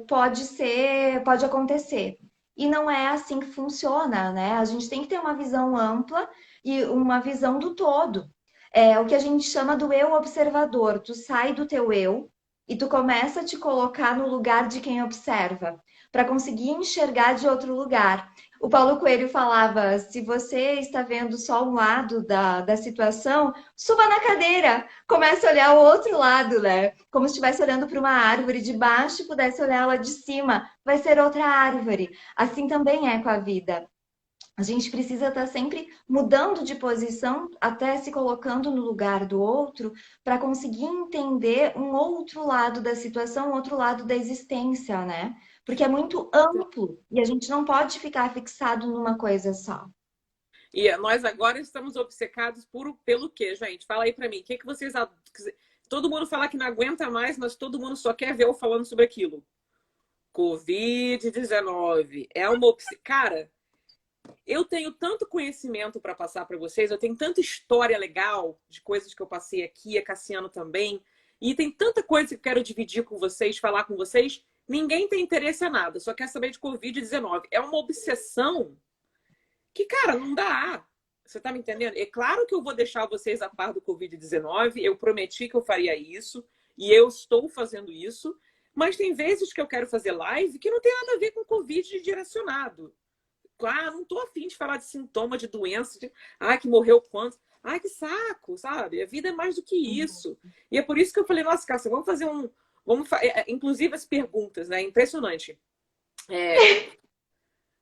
pode ser, pode acontecer. E não é assim que funciona, né? A gente tem que ter uma visão ampla e uma visão do todo. É o que a gente chama do eu observador. Tu sai do teu eu e tu começa a te colocar no lugar de quem observa, para conseguir enxergar de outro lugar. O Paulo Coelho falava: se você está vendo só um lado da situação, suba na cadeira, comece a olhar o outro lado, né? Como se estivesse olhando para uma árvore de baixo e pudesse olhar ela de cima, vai ser outra árvore. Assim também é com a vida. A gente precisa estar sempre mudando de posição, até se colocando no lugar do outro, para conseguir entender um outro lado da situação, um outro lado da existência, né? Porque é muito amplo e a gente não pode ficar fixado numa coisa só. E nós agora estamos obcecados pelo quê, gente? Fala aí pra mim. O que vocês. Todo mundo fala que não aguenta mais, mas todo mundo só quer ver eu falando sobre aquilo. Covid-19. É uma Cara, eu tenho tanto conhecimento para passar para vocês, eu tenho tanta história legal de coisas que eu passei aqui, a Cassiano também, e tem tanta coisa que eu quero dividir com vocês, falar com vocês. Ninguém tem interesse a nada, só quer saber de Covid-19. É uma obsessão que, cara, não dá. Você tá me entendendo? É claro que eu vou deixar vocês a par do Covid-19, eu prometi que eu faria isso, e eu estou fazendo isso, mas tem vezes que eu quero fazer live que não tem nada a ver com Covid direcionado. Não tô afim de falar de sintoma, de doença, que morreu quanto. Que saco, sabe? A vida é mais do que isso. E é por isso que eu falei, nossa, Cássia, vamos fazer um. Inclusive as perguntas, né? Impressionante.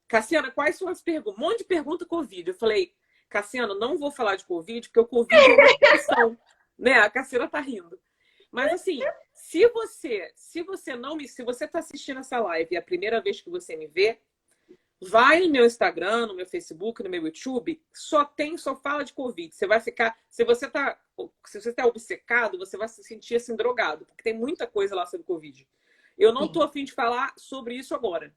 Cassiana, quais são as perguntas? Um monte de pergunta Covid. Eu falei, Cassiana, não vou falar de Covid, porque o Covid é uma expressão. Né? A Cassiana tá rindo. Mas assim, se você tá assistindo essa live e é a primeira vez que você me vê, vai no meu Instagram, no meu Facebook, no meu YouTube, só fala de Covid. Você vai ficar, se você tá obcecado, você vai se sentir assim drogado, porque tem muita coisa lá sobre Covid. Eu não tô Sim. a fim de falar sobre isso agora,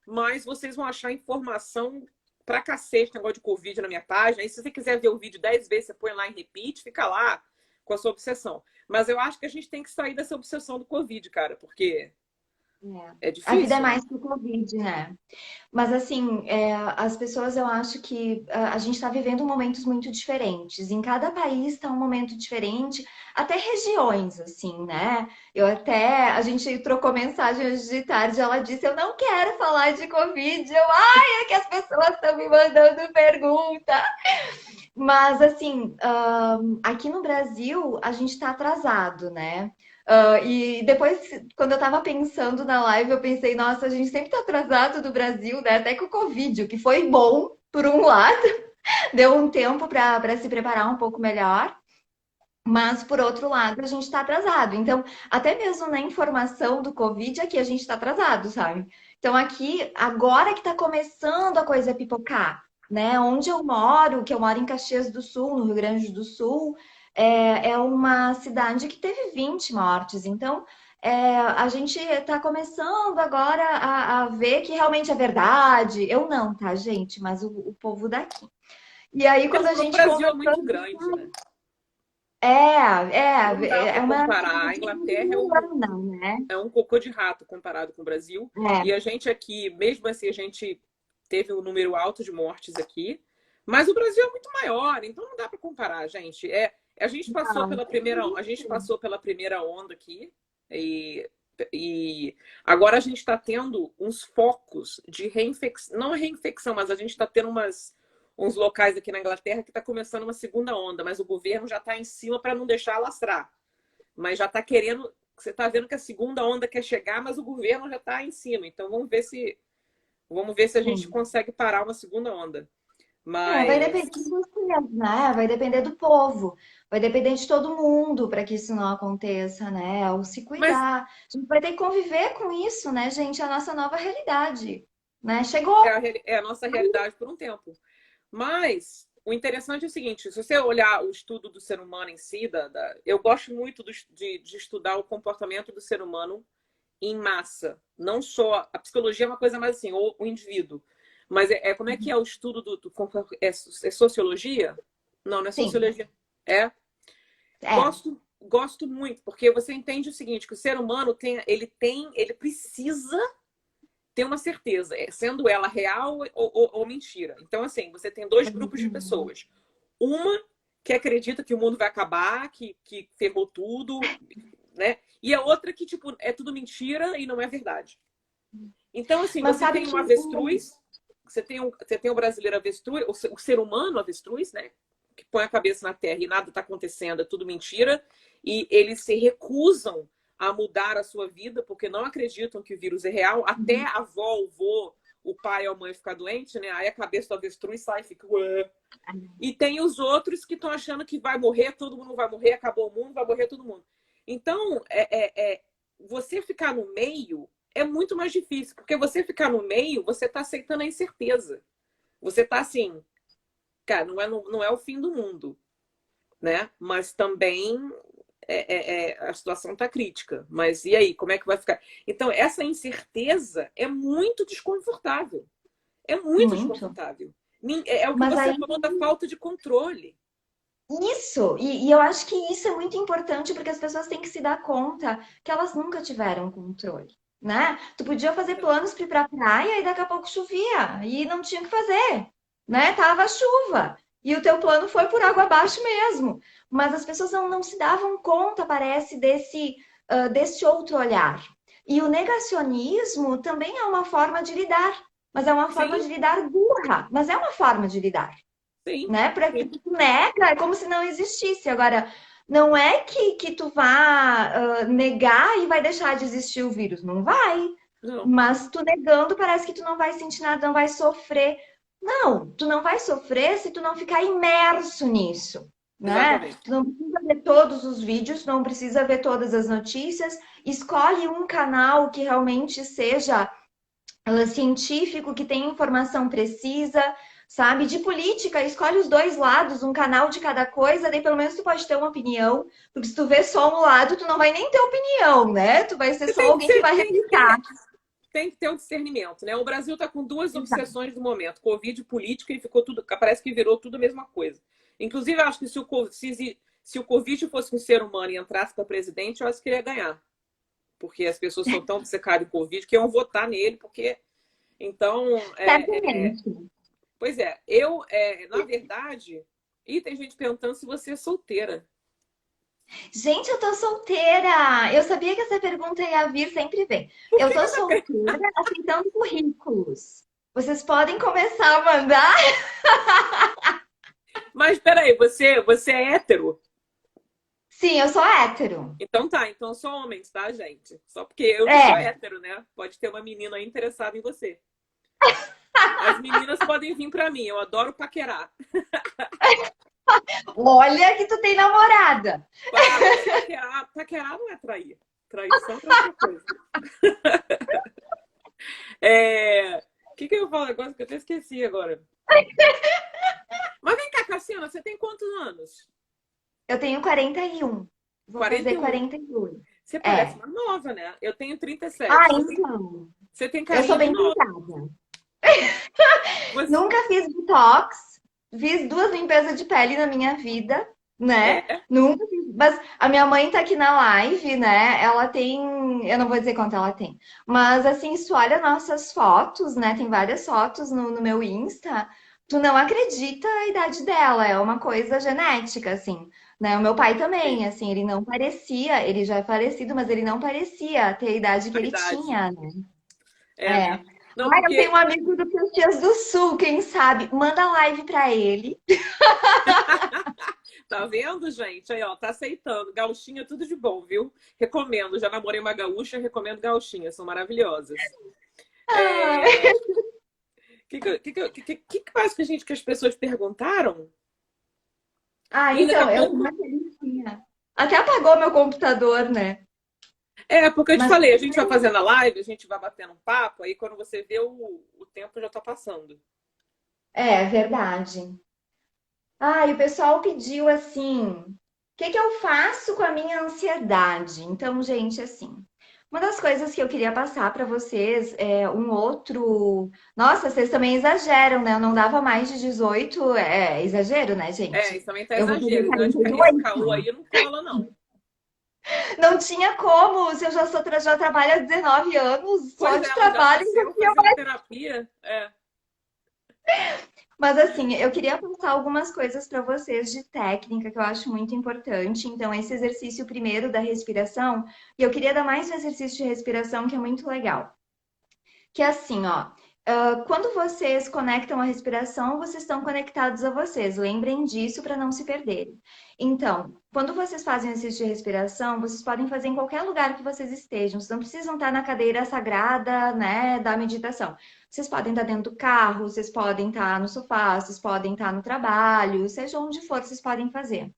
mas vocês vão achar informação pra cacete, negócio de Covid na minha página. E se você quiser ver o vídeo 10 vezes, você põe lá em repeat, fica lá com a sua obsessão. Mas eu acho que a gente tem que sair dessa obsessão do Covid, cara, porque É A vida é difícil, né? mais que o Covid, né? Mas assim, as pessoas, eu acho que a gente está vivendo momentos muito diferentes. Em cada país está um momento diferente, até regiões, assim, né? A gente trocou mensagem hoje de tarde, ela disse, eu não quero falar de Covid. É que as pessoas estão me mandando pergunta. Mas assim, aqui no Brasil a gente está atrasado, né? E depois, quando eu estava pensando na live, eu pensei, nossa, a gente sempre está atrasado do Brasil, né? Até com o Covid, o que foi bom, por um lado, deu um tempo para se preparar um pouco melhor, mas por outro lado, a gente está atrasado. Então, até mesmo na informação do Covid, aqui a gente está atrasado, sabe? Então, aqui, agora que está começando a coisa a pipocar, né? Onde eu moro, que eu moro em Caxias do Sul, no Rio Grande do Sul, é uma cidade que teve 20 mortes. Então, a gente está começando agora a ver que realmente é verdade. Eu não, tá, gente? Mas o povo daqui. E aí, quando a O gente Brasil é muito conversando. grande, né? É, Não dá é para uma comparar. A cidade Inglaterra mediana, né? é um cocô de rato comparado com o Brasil. E É, a gente aqui, mesmo assim, a gente teve um número alto de mortes aqui. Mas o Brasil é muito maior, então não dá para comparar, gente. não, A gente passou pela primeira onda aqui e, e agora a gente está tendo uns focos de reinfecção, não reinfecção, mas a gente está tendo uns locais aqui na Inglaterra que está começando uma segunda onda, mas o governo já está em cima para não deixar alastrar. Mas já está querendo, você está vendo que a segunda onda quer chegar, mas o governo já está em cima. Então vamos ver se a gente sim. consegue parar uma segunda onda. Vai depender Mas de vocês, né? Vai depender do povo, vai depender de todo mundo para que isso não aconteça, né? Ou se mas cuidar. A gente vai ter que conviver com isso, né, gente? É a nossa nova realidade, né? Chegou. é a nossa realidade por um tempo. Mas o interessante é o seguinte: se você olhar o estudo do ser humano em si, eu gosto muito de estudar o comportamento do ser humano em massa. Não só. A psicologia é uma coisa mais assim, o indivíduo. Mas como é que é o estudo é sociologia? Não é Sim, sociologia. É. é. Gosto muito, porque você entende o seguinte, que o ser humano ele precisa ter uma certeza, sendo ela real ou mentira. Então, assim, você tem dois grupos de Uhum. pessoas. Uma que acredita que o mundo vai acabar, que ferrou tudo, né? E a outra que, tipo, é tudo mentira e não é verdade. Então, assim, Mas você sabe tem que um avestruz, você tem o brasileiro avestruz, o ser humano avestruz, né? Que põe a cabeça na terra e nada está acontecendo, é tudo mentira. E eles se recusam a mudar a sua vida porque não acreditam que o vírus é real. Até a avó, o vô, o pai ou a mãe ficar doente, né? Aí a cabeça do avestruz sai e fica. Ué. E tem os outros que estão achando que vai morrer, todo mundo vai morrer, acabou o mundo, vai morrer todo mundo. Então, você ficar no meio é muito mais difícil, porque você ficar no meio, você está aceitando a incerteza. Você está assim, cara, não é o fim do mundo, né? Mas também a situação está crítica. Mas e aí, como é que vai ficar? Então, essa incerteza é muito desconfortável. É muito muito. desconfortável. É o que Mas você aí falou da falta de controle. isso, e eu acho que isso é muito importante porque as pessoas têm que se dar conta que elas nunca tiveram controle, né? Tu podia fazer planos para ir pra praia e daqui a pouco chovia e não tinha o que fazer, né? Tava chuva e o teu plano foi por água abaixo mesmo. Mas as pessoas não se davam conta, parece, desse outro olhar. E o negacionismo também é uma forma de lidar, mas é uma forma Sim, de lidar burra, mas é uma forma de lidar, sim, né? Para que sim. tu nega, é como se não existisse. Agora, não é que tu vá negar e vai deixar de existir o vírus, não vai. Não, Mas tu negando, parece que tu não vai sentir nada, não vai sofrer. Não, tu não vai sofrer se tu não ficar imerso nisso, né? Tu exatamente. não precisa ver todos os vídeos, não precisa ver todas as notícias. Escolhe um canal que realmente seja científico, que tem informação precisa, sabe? De política, escolhe os dois lados, um canal de cada coisa, daí pelo menos tu pode ter uma opinião, porque se tu vê só um lado, tu não vai nem ter opinião, né? Tu vai ser Você só alguém que vai replicar. tem que ter um discernimento, né? O Brasil está com duas Exato. obsessões no momento: Covid e política, e ficou tudo, parece que virou tudo a mesma coisa. Inclusive, eu acho que se o Covid fosse um ser humano e entrasse para presidente, eu acho que ele ia ganhar. porque as pessoas são tão obcecadas em Covid que iam votar nele, porque. Então, Certamente. pois é, na verdade, e tem gente perguntando se você é solteira. Gente, eu tô solteira. Eu sabia que essa pergunta ia vir, sempre vem. Por Eu que que tô essa per... solteira, aceitando currículos. Vocês podem começar a mandar? Mas peraí, você é hétero? Sim, eu sou hétero. Então tá, então só homens, tá, gente? Só porque eu não sou É, hétero, né? Pode ter uma menina aí interessada em você. As meninas podem vir pra mim, eu adoro paquerar. olha que tu tem namorada. Para, mas paquerar não é trair. Traição é outra coisa. Que eu falo agora que eu até esqueci agora? Mas vem cá, Cassiana, você tem quantos anos? Eu tenho 41. Vou fazer 41. 42. Você parece É. uma nova, né? Eu tenho 37. Ah, Você tem, então. você tem Eu sou carinha de bem nova. cuidada. Você Nunca fiz detox. Fiz 2 limpezas de pele na minha vida, né? é? Nunca fiz. Mas a minha mãe tá aqui na live, né? Ela tem. Eu não vou dizer quanto ela tem. Mas assim, se tu olha nossas fotos, né? Tem várias fotos no meu Insta. Tu não acredita a idade dela. É uma coisa genética, assim. Né? O meu pai também, Sim, assim, ele não parecia, ele já é falecido, mas ele não parecia ter a idade que a ele idade. tinha, né? É, É. né? Não, Eu tenho um porque. amigo do Caxias do Sul, quem sabe? Manda live pra ele. Tá vendo, gente? Aí, ó, tá aceitando. Gauchinha, tudo de bom, viu? Recomendo. Já namorei uma gaúcha, recomendo gauchinha, são maravilhosas. Ah, É... que mais que as pessoas perguntaram? E daqui a então, eu tenho pouco. uma listinha. Até apagou meu computador, né? Porque eu te Mas falei, a gente vai fazendo a live, a gente vai batendo um papo, aí quando você vê o tempo já tá passando. é verdade. E o pessoal pediu assim: o que que eu faço com a minha ansiedade? Então, gente, assim, uma das coisas que eu queria passar para vocês é um outro. Nossa, vocês também exageram, né? Eu não dava mais de 18, é exagero, né, Isso gente? também tá Eu vou fazer exagero. Esse caô 48. aí não cola, não. Não tinha como, se eu já trabalho há 19 anos, só Pois é, de ela já trabalho. nasceu fazendo terapia. Mas assim, eu queria passar algumas coisas para vocês de técnica que eu acho muito importante. Então, esse exercício primeiro da respiração, e eu queria dar mais um exercício de respiração que é muito legal. Que é assim, ó, quando vocês conectam a respiração, vocês estão conectados a vocês. Lembrem disso para não se perderem. Então, quando vocês fazem exercício de respiração, vocês podem fazer em qualquer lugar que vocês estejam. Vocês não precisam estar na cadeira sagrada, né, da meditação. Vocês podem estar dentro do carro, vocês podem estar no sofá, vocês podem estar no trabalho, seja onde for, vocês podem fazer.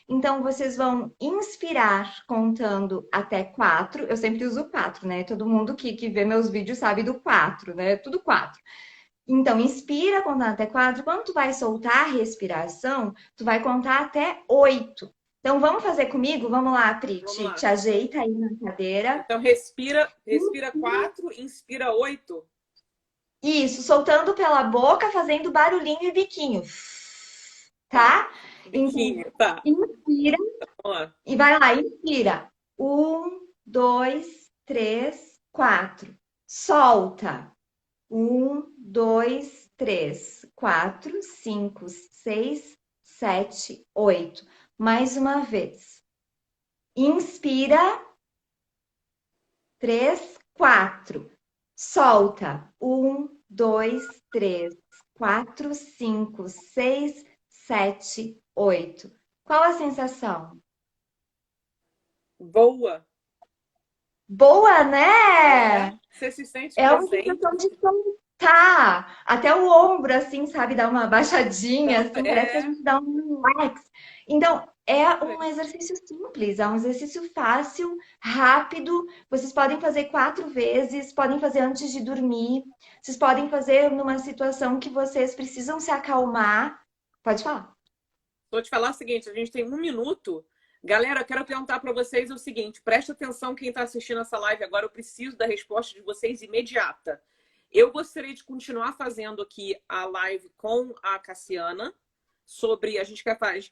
Então, vocês vão inspirar contando até 4. Eu sempre uso 4, né? Todo mundo que vê meus vídeos sabe do 4, né? Tudo 4. Então, inspira contando até 4. Quando tu vai soltar a respiração, tu vai contar até 8. Então, vamos fazer comigo? Vamos lá, Pri. Vamos Te lá. ajeita aí na cadeira. Então, respira 4, inspira 8. Isso, soltando pela boca, fazendo barulhinho e biquinho. Tá. Tá? Então, Biquinho, tá. inspira. Vamos lá. E vai lá, inspira. 1, 2, 3, 4. Solta. 1, 2, 3, 4, 5, 6, 7, 8. Mais uma vez. Inspira. 3, 4. Solta. 1, 2, 3, 4, 5, 6, 7, 8. Qual a sensação? Boa. Boa, né? Você se sente É uma presente. sensação de soltar. Até o ombro, assim, sabe? Dar uma baixadinha, Então, assim, parece que a gente dá um relax. Então, é um é. exercício simples, é um exercício fácil, rápido. Vocês podem fazer 4 vezes, podem fazer antes de dormir. Vocês podem fazer numa situação que vocês precisam se acalmar. Pode falar. Vou te falar o seguinte: a gente tem 1 minuto. Galera, eu quero perguntar para vocês o seguinte: presta atenção quem está assistindo essa live agora. Eu preciso da resposta de vocês imediata. Eu gostaria de continuar fazendo aqui a live com a Cassiana sobre.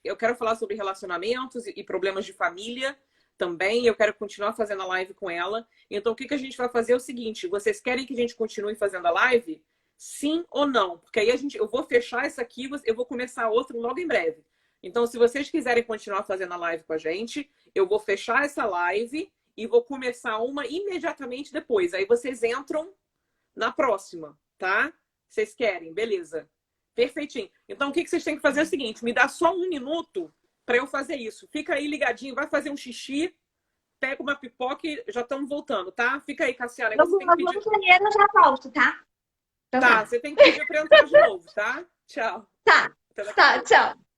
Eu quero falar sobre relacionamentos e problemas de família. também. Eu quero continuar fazendo a live com ela. Então, o que a gente vai fazer é o seguinte: vocês querem que a gente continue fazendo a live? Sim ou não? Porque aí eu vou fechar essa aqui, eu vou começar outro logo em breve. Então, se vocês quiserem continuar fazendo a live com a gente, eu vou fechar essa live e vou começar uma imediatamente depois. Aí vocês entram na próxima, tá? Vocês querem? Beleza. Perfeitinho. Então, o que vocês têm que fazer é o seguinte: me dá só 1 minuto para eu fazer isso. Fica aí ligadinho, vai fazer um xixi, pega uma pipoca e já estamos voltando, tá? Fica aí, Cassiana. Eu Você vou, tem que eu vou pedir. no banheiro, já volto, tá? Então Tá, tá. você tem que pedir para entrar de novo, tá? Tchau. Tá, Até daqui a tá, pouco. tchau.